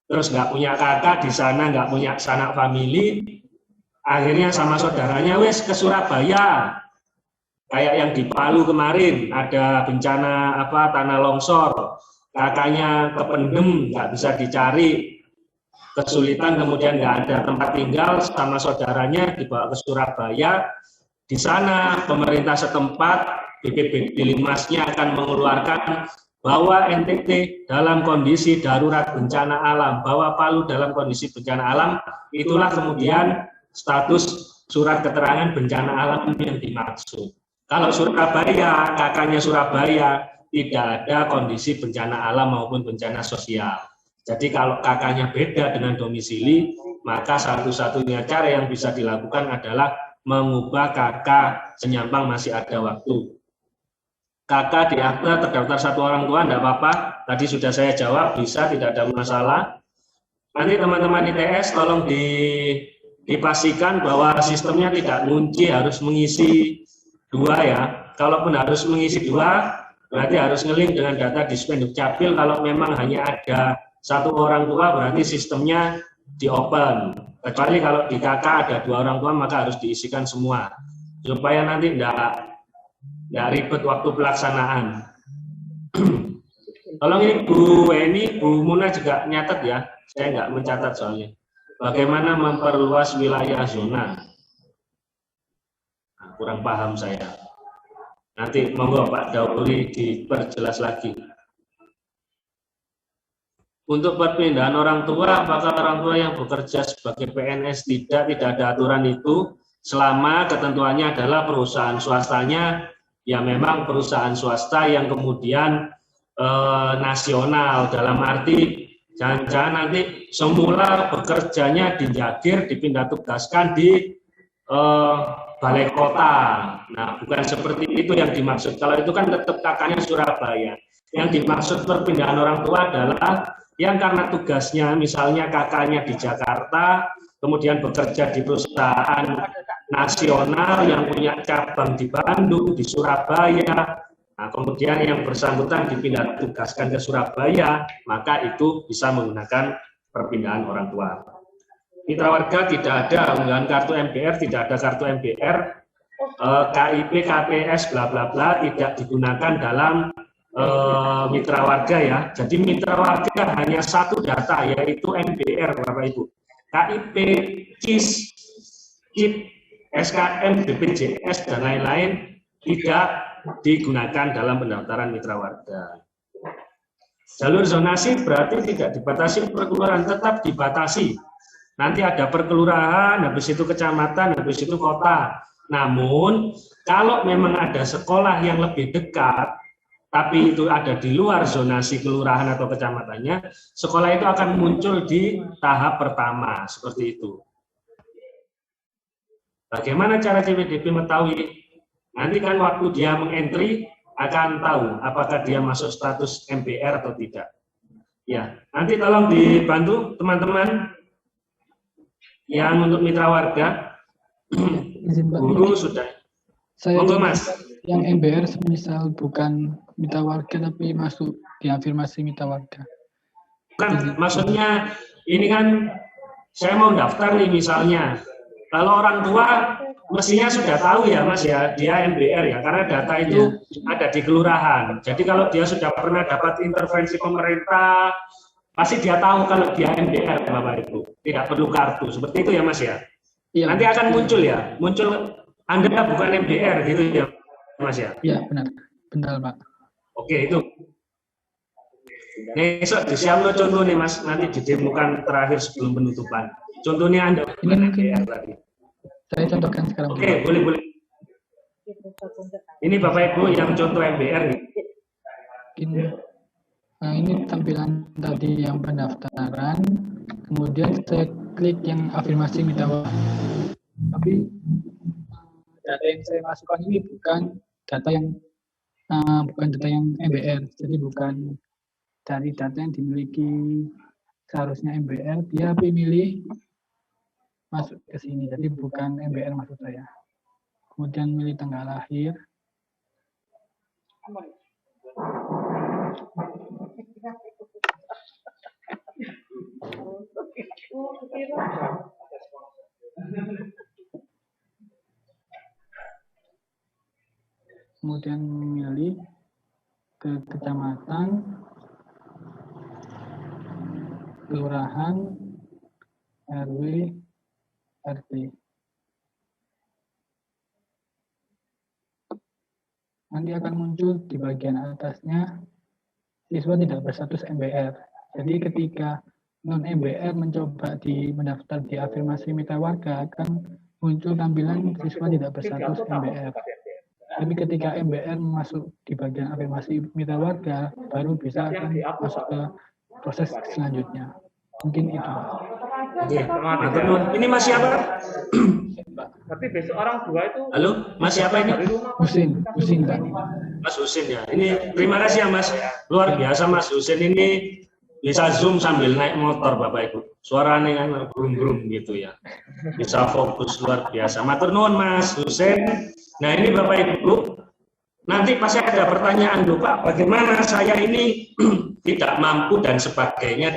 terus nggak punya kakak di sana, nggak punya sanak famili, akhirnya sama saudaranya wes ke Surabaya. Kayak yang di Palu kemarin ada bencana tanah longsor, kakaknya kependem, nggak bisa dicari, kesulitan, kemudian nggak ada tempat tinggal, sama saudaranya dibawa ke Surabaya. Di sana pemerintah setempat, BPBD Linmasnya akan mengeluarkan bahwa NTT dalam kondisi darurat bencana alam, bahwa Palu dalam kondisi bencana alam, itulah kemudian status surat keterangan bencana alam yang dimaksud. Kalau Surabaya, kakaknya Surabaya, tidak ada kondisi bencana alam maupun bencana sosial. Jadi kalau kakaknya beda dengan domisili, maka satu-satunya cara yang bisa dilakukan adalah mengubah kakak senyampang masih ada waktu. Kakak di akta terdaftar 1 orang tua, tidak apa-apa. Tadi sudah saya jawab, bisa, tidak ada masalah. Nanti teman-teman ITS tolong dipastikan bahwa sistemnya tidak ngunci, harus mengisi 2 ya. Kalaupun harus mengisi 2, berarti harus ngelink dengan data Dispenduk Capil. Kalau memang hanya ada 1 orang tua, berarti sistemnya di open. Kecuali kalau di KK ada 2 orang tua, maka harus diisikan semua. Supaya nanti nggak ribet waktu pelaksanaan. Tolong ini Bu Weni, Bu Muna juga nyatet ya. Saya nggak mencatat soalnya. Bagaimana memperluas wilayah zona? Kurang paham saya. Nanti monggo Pak Dauri diperjelas lagi. Untuk perpindahan orang tua, apakah orang tua yang bekerja sebagai PNS tidak ada aturan itu, selama ketentuannya adalah perusahaan swastanya, ya memang perusahaan swasta yang kemudian nasional, dalam arti jangan-jangan nanti semula bekerjanya di Jagir, dipindah tugaskan di balai kota. Nah, bukan seperti itu yang dimaksud. Kalau itu kan tetap kakaknya Surabaya. Yang dimaksud perpindahan orang tua adalah yang karena tugasnya misalnya kakaknya di Jakarta, kemudian bekerja di perusahaan nasional yang punya cabang di Bandung, di Surabaya, nah kemudian yang bersangkutan dipindah tugaskan ke Surabaya, maka itu bisa menggunakan perpindahan orang tua. Mitra warga tidak ada unggahan kartu MBR, tidak ada kartu MBR, KIP, KPS, bla bla bla tidak digunakan dalam mitra warga ya. Jadi mitra warga hanya satu data yaitu MBR Bapak Ibu. KIP, KIS, KIP, SKM, BPJS dan lain-lain tidak digunakan dalam pendaftaran mitra warga. Jalur zonasi berarti tidak dibatasi perkelurahan, tetap dibatasi. Nanti ada perkelurahan, habis itu kecamatan, habis itu kota. Namun kalau memang ada sekolah yang lebih dekat tapi itu ada di luar zonasi kelurahan atau kecamatannya, sekolah itu akan muncul di tahap pertama, seperti itu. Bagaimana cara CPDB mengetahui? Nanti kan waktu dia mengentry akan tahu apakah dia masuk status MBR atau tidak. Ya, nanti tolong dibantu teman-teman yang untuk mitra warga, guru sudah. Monggo Mas. Yang MBR semisal bukan mitra warga tapi masuk di afirmasi mitra warga. Bukan, maksudnya ini kan saya mau daftar nih misalnya. Kalau orang tua mestinya sudah tahu ya Mas ya, dia MBR ya, karena data itu ada di kelurahan. Jadi kalau dia sudah pernah dapat intervensi pemerintah, pasti dia tahu kalau dia MBR Bapak Ibu. Tidak perlu kartu, seperti itu ya Mas ya. Iya. Nanti akan muncul ya, muncul Anda bukan MBR gitu ya Mas ya. Iya benar Pak. Oke itu. Besok disiapkan contoh nih Mas, nanti didemukan terakhir sebelum penutupan. Contohnya Anda ini mungkin tadi. Saya contohkan sekarang. Oke, boleh. Ini Bapak Ibu yang contoh MBR nih. Ini tampilan tadi yang pendaftaran, kemudian saya klik yang afirmasi mitra warga. Tapi data yang saya masukkan ini bukan data yang MBR, jadi bukan dari data yang dimiliki seharusnya MBR, dia pilih masuk ke sini, jadi bukan MBR maksud saya. Kemudian milih tanggal lahir. Kemudian memilih ke kecamatan, kelurahan, RW, RT. Nanti akan muncul di bagian atasnya siswa tidak berstatus MBR. Jadi ketika non MBR mencoba mendaftar di afirmasi mitra warga akan muncul tampilan siswa tidak berstatus MBR. Tapi ketika MBR masuk di bagian afirmasi mitra warga baru bisa akan masuk ke proses selanjutnya. Mungkin itu. Ini Mas siapa? Tapi besok orang tua itu. Halo, Mas siapa ini? Husin Pak. Mas Husin ya. Ini terima kasih ya Mas. Luar biasa Mas Husin ini bisa zoom sambil naik motor Bapak Ibu. Suaranya kan grum-grum gitu ya. Bisa fokus luar biasa. Matur nuwun Mas Husin. Nah ini Bapak Ibu, nanti pasti ada pertanyaan loh Pak, bagaimana saya ini tidak mampu dan sebagainya,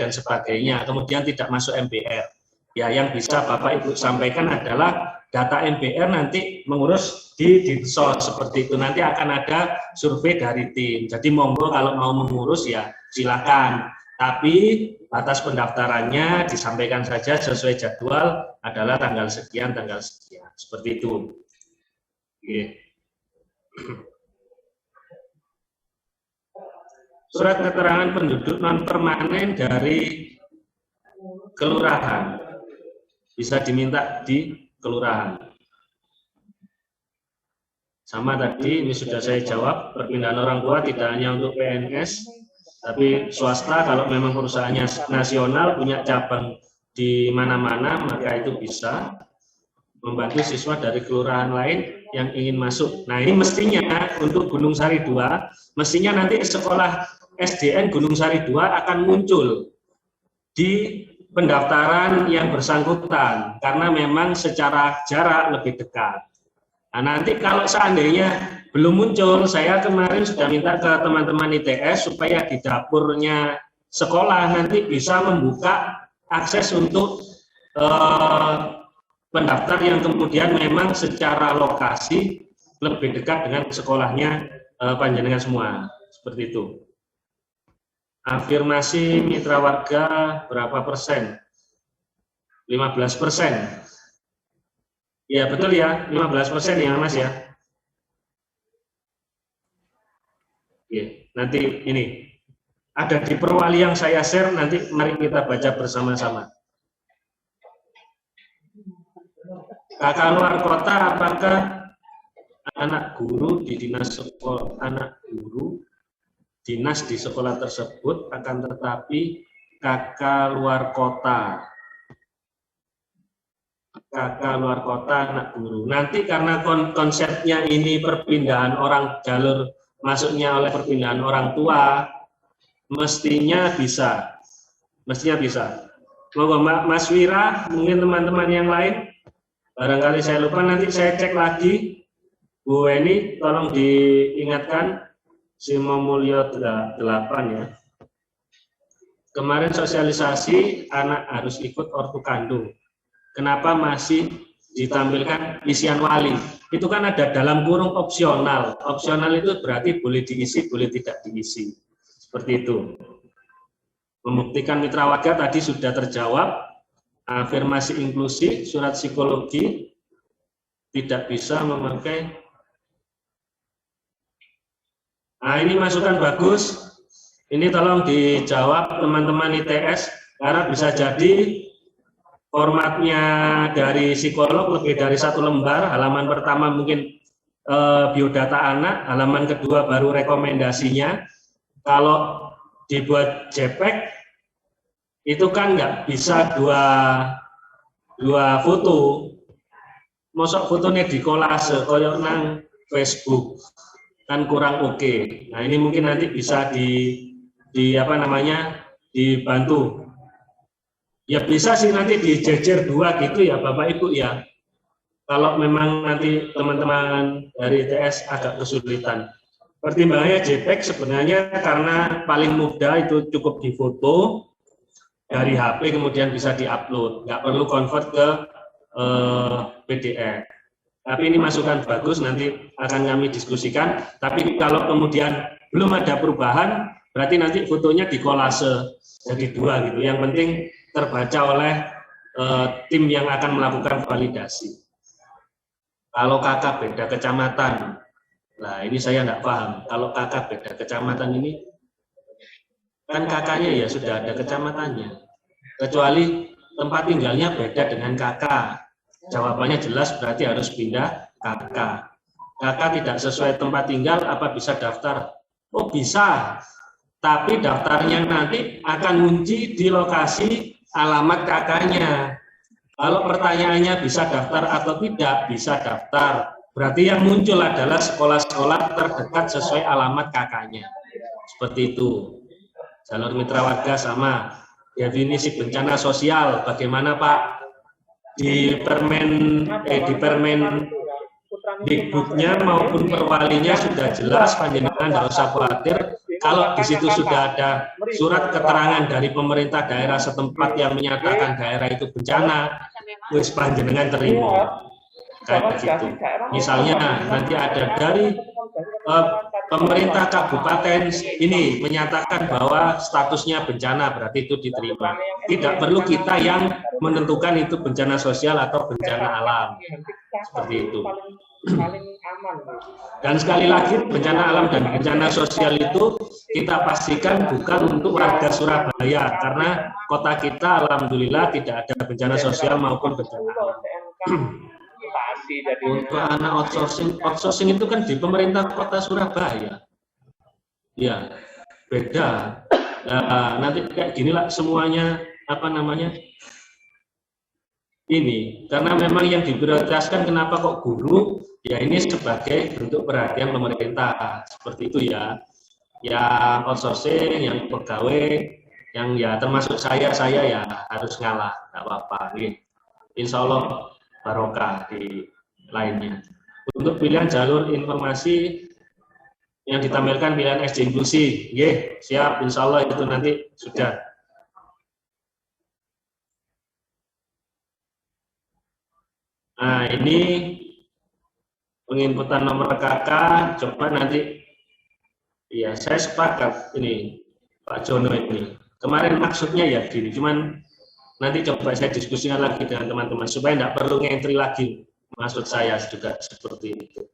kemudian tidak masuk MBR. Ya yang bisa Bapak Ibu sampaikan adalah data MBR nanti mengurus di Dinsos seperti itu. Nanti akan ada survei dari tim. Jadi monggo kalau mau mengurus ya silakan. Tapi batas pendaftarannya disampaikan saja sesuai jadwal adalah tanggal sekian. Seperti itu. Oke. surat keterangan penduduk non permanen dari kelurahan. Bisa diminta di kelurahan. Sama tadi, ini sudah saya jawab, perpindahan orang tua tidak hanya untuk PNS, tapi swasta kalau memang perusahaannya nasional, punya cabang di mana-mana, maka itu bisa membantu siswa dari kelurahan lain yang ingin masuk. Nah, ini mestinya untuk Gunung Sari 2, mestinya nanti sekolah SDN Gunung Sari 2 akan muncul di pendaftaran yang bersangkutan, karena memang secara jarak lebih dekat. Nah, nanti kalau seandainya belum muncul, saya kemarin sudah minta ke teman-teman ITS supaya di dapurnya sekolah nanti bisa membuka akses untuk pendaftar yang kemudian memang secara lokasi lebih dekat dengan sekolahnya panjenengan semua, seperti itu. Afirmasi mitra warga berapa persen? 15%. Ya betul ya, 15% ya Mas ya. Oke, nanti ini ada di perwali yang saya share, nanti mari kita baca bersama-sama. Kakak luar kota, apakah anak guru di dinas sekolah, anak guru dinas di sekolah tersebut, akan tetapi kakak luar kota anak guru. Nanti karena konsepnya ini perpindahan orang, jalur masuknya oleh perpindahan orang tua, mestinya bisa. Monggo Mas Wira, mungkin teman-teman yang lain, barangkali saya lupa, nanti saya cek lagi. Bu Weni, tolong diingatkan. Simo Mulyo 8 ya. Kemarin sosialisasi anak harus ikut ortu kandung. Kenapa masih ditampilkan isian wali? Itu kan ada dalam kurung opsional. Opsional itu berarti boleh diisi, boleh tidak diisi. Seperti itu. Membuktikan mitra warga tadi sudah terjawab. Afirmasi inklusi, surat psikologi tidak bisa memakai. Nah, ini masukan bagus. Ini tolong dijawab teman-teman ITS, karena bisa jadi formatnya dari psikolog lebih dari 1 lembar. Halaman pertama mungkin biodata anak, halaman kedua baru rekomendasinya. Kalau dibuat JPEG, itu kan nggak bisa dua foto. Mosok fotonya di kolase, koyok nang Facebook. Kan kurang oke. Nah, ini mungkin nanti bisa dibantu. Ya bisa sih nanti dijejer 2 gitu ya Bapak Ibu ya. Kalau memang nanti teman-teman dari ITS agak kesulitan. Pertimbangannya JPEG sebenarnya karena paling mudah, itu cukup difoto dari HP kemudian bisa diupload, nggak perlu convert ke PDF. Tapi ini masukan bagus, nanti akan kami diskusikan. Tapi kalau kemudian belum ada perubahan, berarti nanti fotonya dikolase jadi 2 gitu. Yang penting terbaca oleh tim yang akan melakukan validasi. Kalau kakak beda kecamatan, nah ini saya nggak paham. Kalau kakak beda kecamatan ini, kan kakaknya ya sudah ada kecamatannya. Kecuali tempat tinggalnya beda dengan kakak. Jawabannya jelas, berarti harus pindah kakak. Kakak tidak sesuai tempat tinggal, apa bisa daftar? Oh bisa, tapi daftarnya nanti akan ngunci di lokasi alamat kakaknya. Kalau pertanyaannya bisa daftar atau tidak, bisa daftar. Berarti yang muncul adalah sekolah-sekolah terdekat sesuai alamat kakaknya. Seperti itu. Jalur mitra warga sama. Definisi bencana sosial, bagaimana Pak? Di permen Dikbudnya maupun perwalinya sudah jelas, panjenengan tidak usah khawatir. Kalau di situ sudah ada surat keterangan dari pemerintah daerah setempat yang menyatakan daerah itu bencana, wis panjenengan terima. Kayak gitu. Misalnya nanti ada dari pemerintah kabupaten ini menyatakan bahwa statusnya bencana, berarti itu diterima. Tidak perlu kita yang menentukan itu bencana sosial atau bencana alam. Seperti itu. paling aman. Dan sekali lagi bencana alam dan bencana sosial itu kita pastikan bukan untuk warga Surabaya karena kota kita alhamdulillah tidak ada bencana sosial maupun bencana alam. Untuk anak outsourcing itu kan di pemerintah kota Surabaya. Ya, beda. Nah, nanti kayak gini lah semuanya apa namanya? Ini karena memang yang diprioritaskan kenapa kok guru ya ini sebagai bentuk perhatian pemerintah seperti itu ya, yang outsourcing, yang pegawai, yang ya termasuk saya ya harus ngalah, nggak apa-apa nih, insya Allah barokah di lainnya. Untuk pilihan jalur informasi yang ditampilkan pilihan SD inklusi, siap, insya Allah itu nanti sudah. Nah, ini penginputan nomor KK, coba nanti, ya saya sepakat ini Pak Jono ini. Kemarin maksudnya ya gini, cuman nanti coba saya diskusikan lagi dengan teman-teman supaya tidak perlu ngentri lagi. Maksud saya juga seperti itu.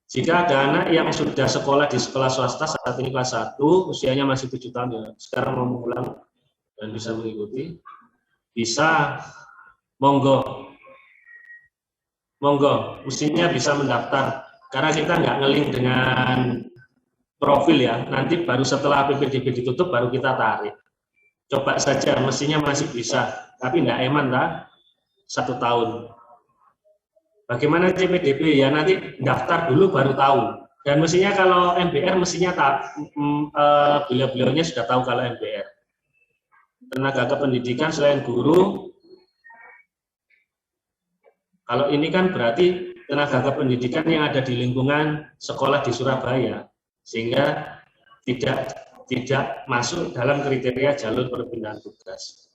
Jika ada anak yang sudah sekolah di sekolah swasta saat ini kelas 1, usianya masih 7 tahun ya, sekarang mau pulang dan bisa mengikuti, bisa monggo, mestinya bisa mendaftar karena kita nggak ngeling dengan profil ya, nanti baru setelah PPDB ditutup baru kita tarik. Coba saja, mestinya masih bisa, tapi nggak eman lah 1 tahun. Bagaimana CPDB ya, nanti daftar dulu baru tahu. Dan mestinya kalau MBR mestinya beliau-beliaunya sudah tahu kalau MBR. Tenaga kependidikan selain guru, kalau ini kan berarti tenaga kependidikan yang ada di lingkungan sekolah di Surabaya, sehingga tidak masuk dalam kriteria jalur perpindahan tugas.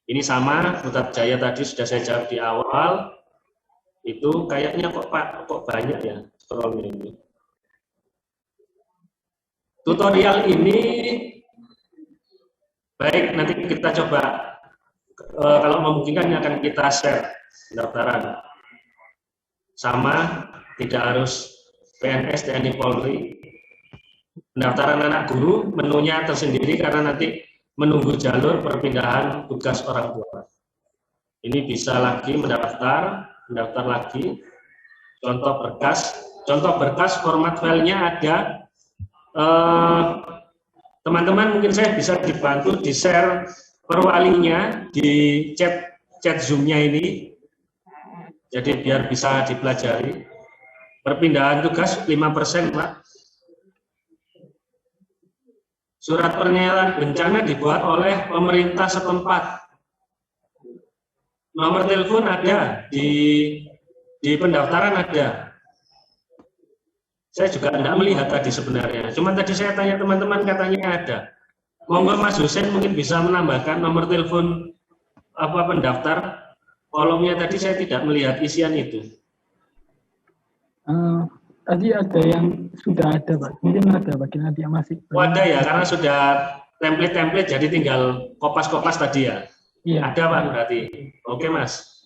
Ini sama, Putat Jaya tadi sudah saya jawab di awal, itu kayaknya kok banyak ya scrollnya ini. Tutorial ini, baik nanti kita coba, kalau memungkinkan akan kita share pendaftaran. Sama, tidak harus PNS, TNI, Polri. Pendaftaran anak guru, menunya tersendiri karena nanti menunggu jalur perpindahan tugas orang tua. Ini bisa lagi mendaftar lagi. Contoh berkas format filenya ada. Teman-teman mungkin saya bisa dibantu di share perwalinya di chat Zoom-nya ini. Jadi biar bisa dipelajari. Perpindahan tugas 5%, Pak. Surat pernyataan bencana dibuat oleh pemerintah setempat. Nomor telepon ada, di pendaftaran ada. Saya juga tidak melihat tadi sebenarnya. Cuman tadi saya tanya teman-teman katanya ada. Monggo Mas Husein mungkin bisa menambahkan nomor telepon pendaftar. Kolomnya tadi saya tidak melihat isian itu. Tadi ada yang sudah ada, Pak. Mungkin ada bagi nanti yang masih. Ada ya, karena sudah template jadi tinggal kopas-kopas tadi ya. Iya. Ada Pak berarti. Oke Mas.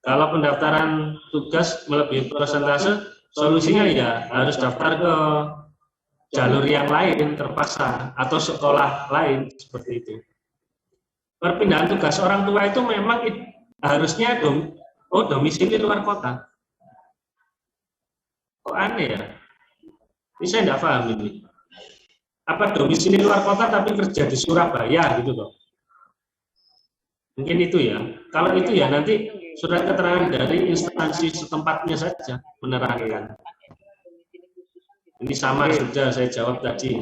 Kalau pendaftaran tugas melebihi persentase, solusinya ya harus daftar ke jalur yang lain terpaksa atau sekolah lain seperti itu. Perpindahan tugas orang tua itu memang harusnya domisili luar kota. Kok aneh ya? Ini saya tidak paham ini. Apa domisili luar kota tapi kerja di Surabaya gitu loh. Mungkin itu ya. Kalau itu ya nanti surat keterangan dari instansi setempatnya saja menerangkan. Ini sama sudah saya jawab tadi.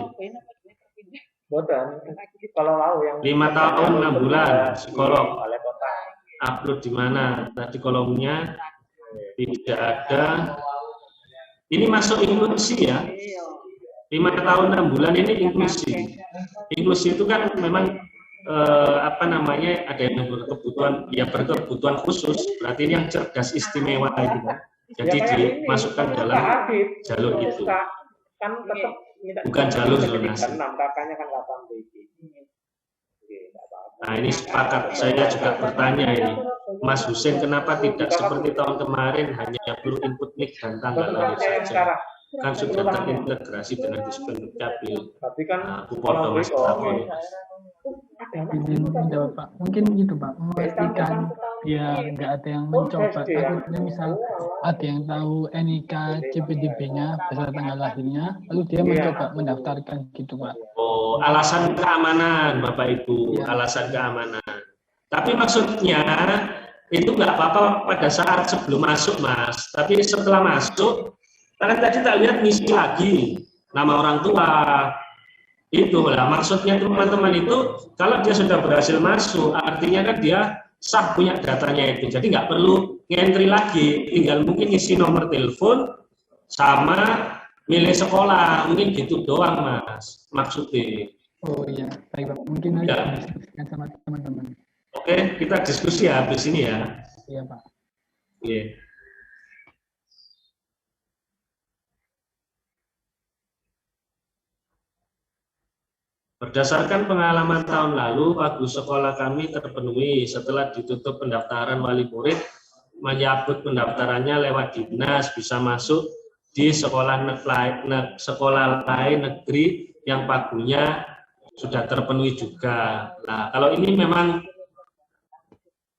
Kalau mau yang 5 tahun 6 bulan psikolog. Upload di mana? Tadi kolomnya tidak ada. Ini masuk inklusi ya. 5 tahun 6 bulan ini inklusi. Inklusi itu kan memang ada yang berkebutuhan khusus. Berarti ini yang cerdas istimewa itu kan. Jadi dimasukkan dalam jalur itu. Kan tetap bukan jalur zonasi. Kakaknya kan 8 Nah ini sepakat, saya juga bertanya ini, Mas Husin, kenapa tidak seperti tahun kemarin hanya perlu input nik dan tanggal lahir saja? Kan sudah terintegrasi dengan Dispen Dukcapil. Tapi kan Aku foto Mas Prabowo. Izin menjawab Pak, mungkin gitu Pak, memastikan biar nggak ada yang mencoba. Takutnya misal ada yang tahu NIK CPDB-nya beserta tanggal lahirnya, lalu dia mencoba mendaftarkan gitu Pak. Oh, alasan keamanan Bapak Ibu, alasan keamanan. Tapi maksudnya itu nggak apa-apa pada saat sebelum masuk Mas, tapi setelah masuk, karena tadi tak lihat ngisi lagi nama orang tua. Itu lah maksudnya teman-teman itu kalau dia sudah berhasil masuk artinya kan dia sah punya datanya itu, jadi nggak perlu ngentri lagi, tinggal mungkin isi nomor telepon sama milih sekolah, mungkin gitu doang Mas maksudnya. Oh iya, baik Pak, mungkin nanti Ya. diskusikan sama teman-teman. Oke, kita diskusi ya habis ini ya. Iya Pak. Iya. Berdasarkan pengalaman tahun lalu, pagu sekolah kami terpenuhi setelah ditutup pendaftaran wali murid, menyambut pendaftarannya lewat dinas, bisa masuk di sekolah lain negeri yang pagunya sudah terpenuhi juga. Nah, kalau ini memang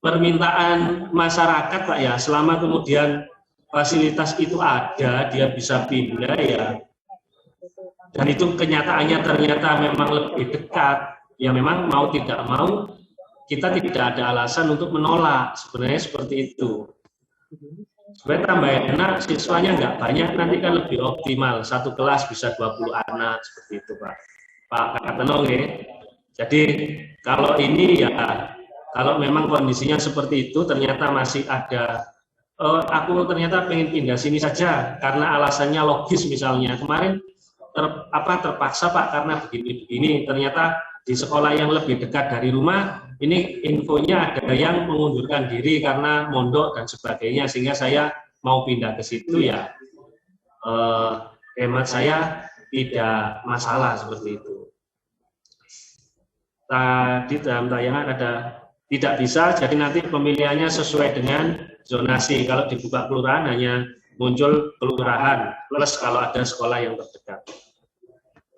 permintaan masyarakat Pak ya, selama kemudian fasilitas itu ada, dia bisa pindah ya. Dan itu kenyataannya ternyata memang lebih dekat, ya memang mau tidak mau kita tidak ada alasan untuk menolak, sebenarnya seperti itu. Supaya tambah enak, siswanya nggak banyak, nanti kan lebih optimal, satu kelas bisa 20 anak, seperti itu Pak Katenong ya. Jadi kalau ini ya, kalau memang kondisinya seperti itu, ternyata masih ada, aku ternyata pengen pindah sini saja, karena alasannya logis misalnya, kemarin terpaksa Pak karena begini-begini, ternyata di sekolah yang lebih dekat dari rumah ini infonya ada yang mengundurkan diri karena mondok dan sebagainya, sehingga saya mau pindah ke situ ya, hemat saya tidak masalah seperti itu. Tadi dalam tayangan ada tidak bisa, jadi nanti pemilihannya sesuai dengan zonasi. Kalau dibuka kelurahan hanya muncul kelurahan, plus kalau ada sekolah yang terdekat.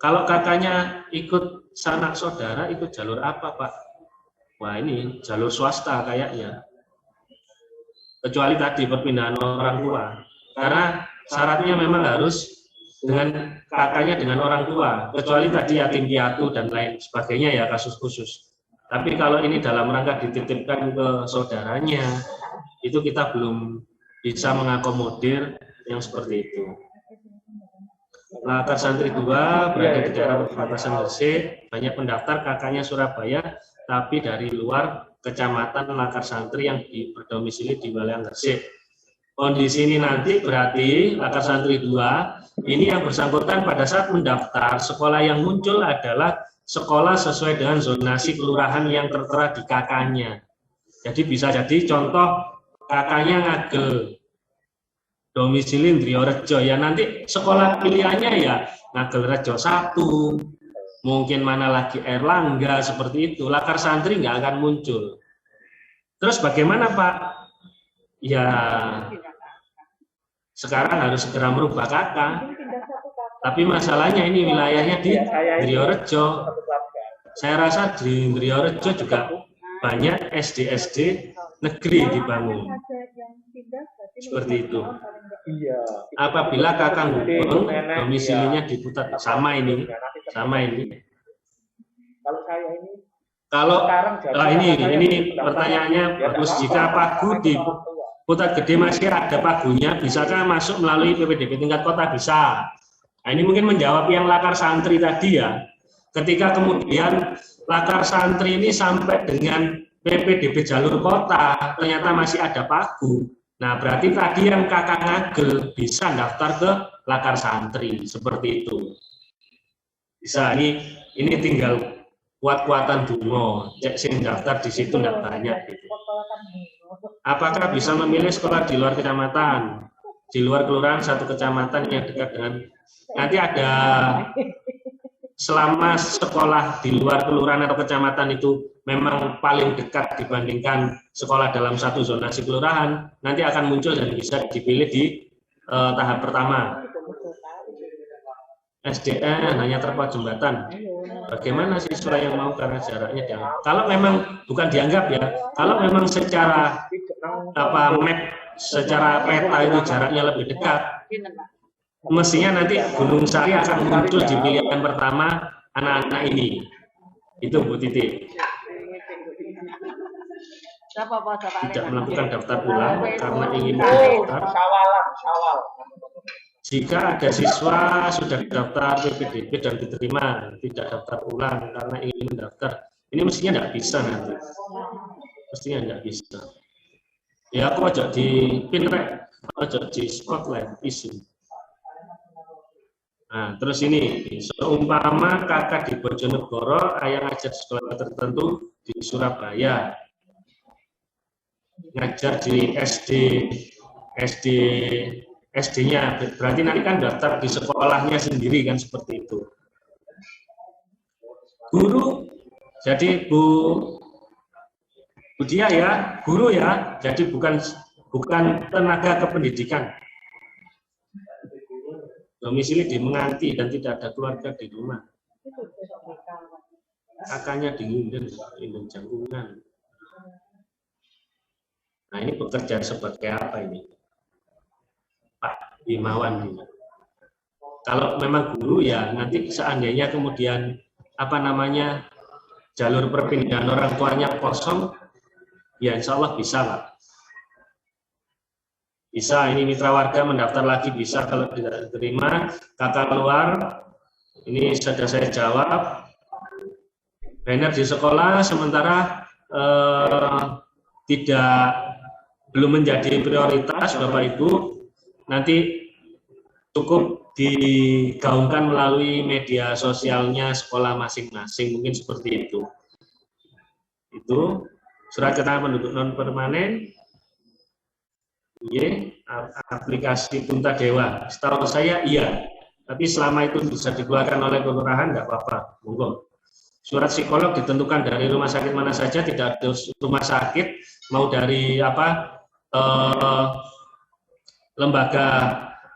Kalau kakaknya ikut sanak saudara, ikut jalur apa Pak? Wah ini jalur swasta kayaknya. Kecuali tadi perpindahan orang tua. Karena syaratnya memang harus dengan kakaknya dengan orang tua. Kecuali tadi yatim piatu dan lain sebagainya ya kasus khusus. Tapi kalau ini dalam rangka dititipkan ke saudaranya, itu kita belum bisa mengakomodir yang seperti itu. Latar santri 2 berada di daerah perbatasan Gresik, banyak pendaftar kakaknya Surabaya, tapi dari luar kecamatan Lakar Santri yang berdomisili di wilayah Gresik. Kondisi ini nanti berarti Lakar Santri 2 ini yang bersangkutan pada saat mendaftar, sekolah yang muncul adalah sekolah sesuai dengan zonasi kelurahan yang tertera di kakaknya. Jadi bisa jadi contoh kakaknya Ngagel, domisili Ndriorejo, ya nanti sekolah pilihannya ya Ngagel Rejo 1, mungkin mana lagi Erlangga, seperti itu. Lakar Santri nggak akan muncul. Terus bagaimana Pak? Ya sekarang harus segera merubah kakak. Tapi masalahnya ini wilayahnya di Ndriorejo. Saya rasa di Ndriorejo juga banyak SD-SD negeri dibangun. Seperti itu. Apabila kakak Gubeng domisilinya di Putat, sama ini. Kalau ini pertanyaannya bagus, jika pagu di Putat Gede masih ada pagunya, bisakah masuk melalui PPDB tingkat kota? Bisa. Nah, ini mungkin menjawab yang Lakar Santri tadi ya. Ketika kemudian Lakar Santri ini sampai dengan PPDB jalur kota, ternyata masih ada pagu. Nah, berarti tadi yang kakak Ngagel bisa daftar ke Lakar Santri, seperti itu. Bisa, ini tinggal kuat-kuatan dungo, cek sing daftar di situ tidak banyak. Gitu. Apakah bisa memilih sekolah di luar kecamatan, di luar kelurahan satu kecamatan yang dekat dengan, nanti ada selama sekolah di luar kelurahan atau kecamatan itu memang paling dekat dibandingkan sekolah dalam satu zonasi kelurahan, nanti akan muncul dan bisa dipilih di tahap pertama. SDN hanya terpaut jembatan. Bagaimana siswa yang mau karena jaraknya dianggap? Kalau memang bukan dianggap ya, kalau memang secara map, secara peta itu jaraknya lebih dekat, mestinya nanti Gunung Sari akan muncul di pilihan pertama anak-anak ini. Itu Bu Titi. Tidak melakukan daftar ulang karena ingin mendaftar. Jika ada siswa sudah daftar PPDB dan diterima, tidak daftar ulang karena ingin mendaftar, ini mestinya tidak bisa nanti. Mestinya tidak bisa. Ya aku aja di pinrek, aja di spotlight izin. Nah, terus ini, seumpama kakak di Bojonegoro, ayah ngajar di sekolah tertentu di Surabaya, ngajar di SD-nya, berarti nanti kan daftar di sekolahnya sendiri kan seperti itu. Guru, jadi Bu Dia ya, guru ya, jadi bukan tenaga kependidikan. Domisili di Menganti dan tidak ada keluarga di rumah. Kakaknya di Indung Jangkungan. Nah ini bekerja sebagai apa ini? Pak Himawan ini. Kalau memang guru ya nanti seandainya kemudian jalur perpindahan orang tuanya kosong, ya insya Allah bisa Pak. Bisa, ini mitra warga mendaftar lagi bisa kalau tidak diterima. Kakak keluar, ini sudah saya jawab. Banner di sekolah sementara belum menjadi prioritas Bapak Ibu. Nanti cukup digaungkan melalui media sosialnya sekolah masing-masing, mungkin seperti itu. Itu surat keterangan penduduk non permanen. Aplikasi Punta Dewa, setahu saya iya, tapi selama itu bisa dikeluarkan oleh kelurahan nggak apa-apa, monggo. Surat psikolog ditentukan dari rumah sakit mana saja, tidak ada rumah sakit mau dari lembaga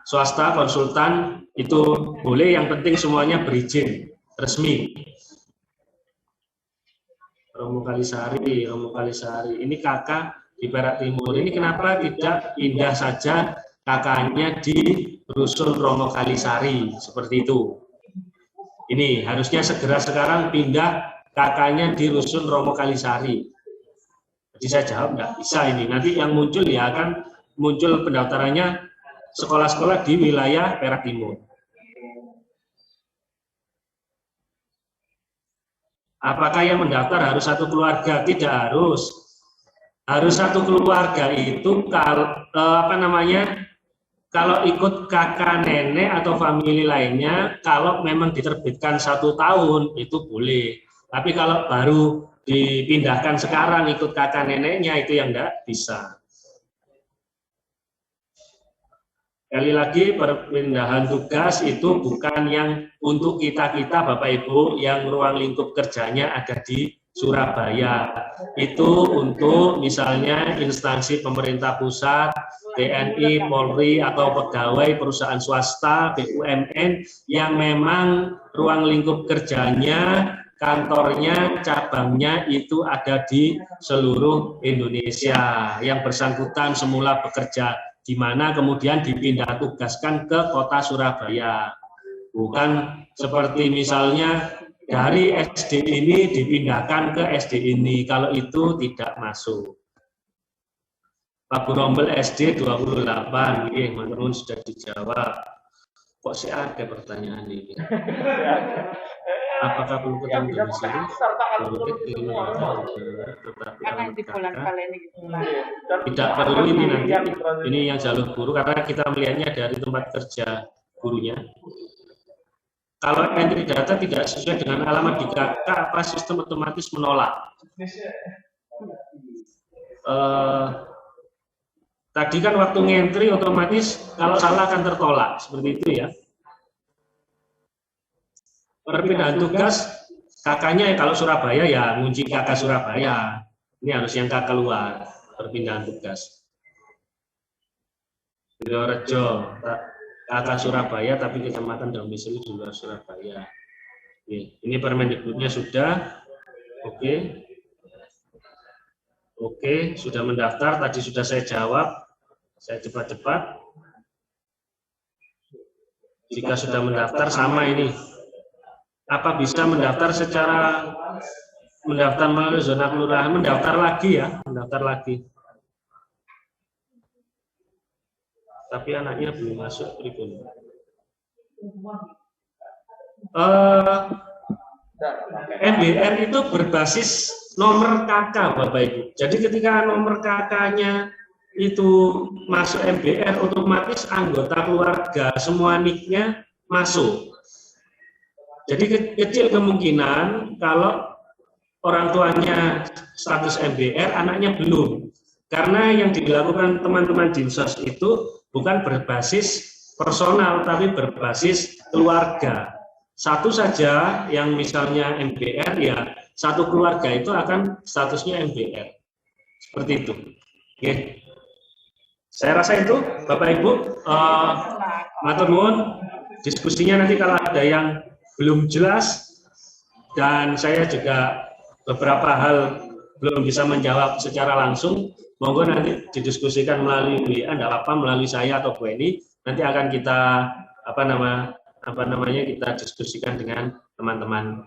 swasta konsultan itu boleh, yang penting semuanya berizin resmi. Romo Kalisari, ini kakak di Perak Timur, ini kenapa tidak pindah saja kakaknya di Rusun Romo Kalisari, seperti itu. Ini harusnya segera sekarang pindah kakaknya di Rusun Romo Kalisari. Jadi saya jawab nggak bisa ini, nanti yang muncul ya akan muncul pendaftarannya sekolah-sekolah di wilayah Perak Timur. Apakah yang mendaftar harus satu keluarga? Tidak harus. Harus satu keluarga itu kalau ikut kakak nenek atau famili lainnya, kalau memang diterbitkan 1 tahun itu boleh. Tapi kalau baru dipindahkan sekarang ikut kakak neneknya itu yang enggak bisa. Sekali lagi, perpindahan tugas itu bukan yang untuk kita-kita Bapak Ibu yang ruang lingkup kerjanya ada di Surabaya. Itu untuk misalnya instansi pemerintah pusat, TNI, Polri, atau pegawai perusahaan swasta, BUMN, yang memang ruang lingkup kerjanya, kantornya, cabangnya itu ada di seluruh Indonesia. Yang bersangkutan semula bekerja di mana kemudian dipindah tugaskan ke kota Surabaya. Bukan seperti misalnya dari SD ini dipindahkan ke SD ini, kalau itu tidak masuk. Pak Rombel SD 28, teman-teman sudah dijawab. Kok sih ada pertanyaan ini? Apakah perlu ketemu di sini? Tidak perlu ini nanti. Ini yang jalur guru karena kita melihatnya dari tempat kerja gurunya. Kalau entry data tidak sesuai dengan alamat di KK, apa sistem otomatis menolak? Tadi kan waktu ngentry otomatis kalau salah akan tertolak, seperti itu ya. perpindahan tugas kakaknya kalau Surabaya ya ngunci kakak Surabaya. Ini harus yang kakak luar perpindahan tugas. Sidoarjo, kakak Surabaya tapi kecamatan domisili di luar Surabaya. Ini Permendikbudnya sudah. Oke. Oke, sudah mendaftar. Tadi sudah saya jawab. Saya cepat-cepat. Jika sudah mendaftar sama ini. Apa bisa mendaftar secara mendaftar melalui zona kelurahan? Mendaftar lagi ya, mendaftar lagi. Tapi anaknya belum masuk pribun. MBR itu berbasis nomor KK, Bapak Ibu. Jadi ketika nomor KK-nya itu masuk MBR, otomatis anggota keluarga semua NIK-nya masuk. Jadi kecil kemungkinan kalau orang tuanya status MBR, anaknya belum. Karena yang dilakukan teman-teman Dinsos itu bukan berbasis personal, tapi berbasis keluarga. Satu saja yang misalnya MBR, ya satu keluarga itu akan statusnya MBR. Seperti itu. Oke. Saya rasa itu, Bapak Ibu. Matur nuwun. Diskusinya nanti kalau ada yang belum jelas, dan saya juga beberapa hal belum bisa menjawab secara langsung, monggo nanti didiskusikan melalui WA, enggak apa-apa, melalui saya atau Bu Eni, nanti akan kita kita diskusikan dengan teman-teman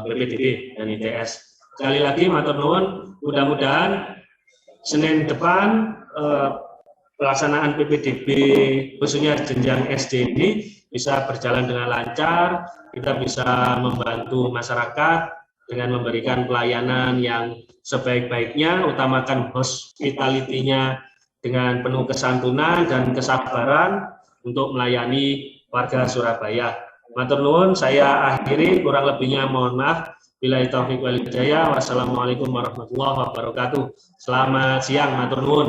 PPDB dan ITS. Sekali lagi matur nuwun, mudah-mudahan Senin depan pelaksanaan PPDB khususnya jenjang SD ini bisa berjalan dengan lancar, kita bisa membantu masyarakat dengan memberikan pelayanan yang sebaik-baiknya, utamakan hospitality-nya dengan penuh kesantunan dan kesabaran untuk melayani warga Surabaya. Matur nuwun, saya akhiri, kurang lebihnya mohon maaf. Billahi taufiq wal hidayah. Wassalamualaikum warahmatullahi wabarakatuh. Selamat siang, matur nuwun.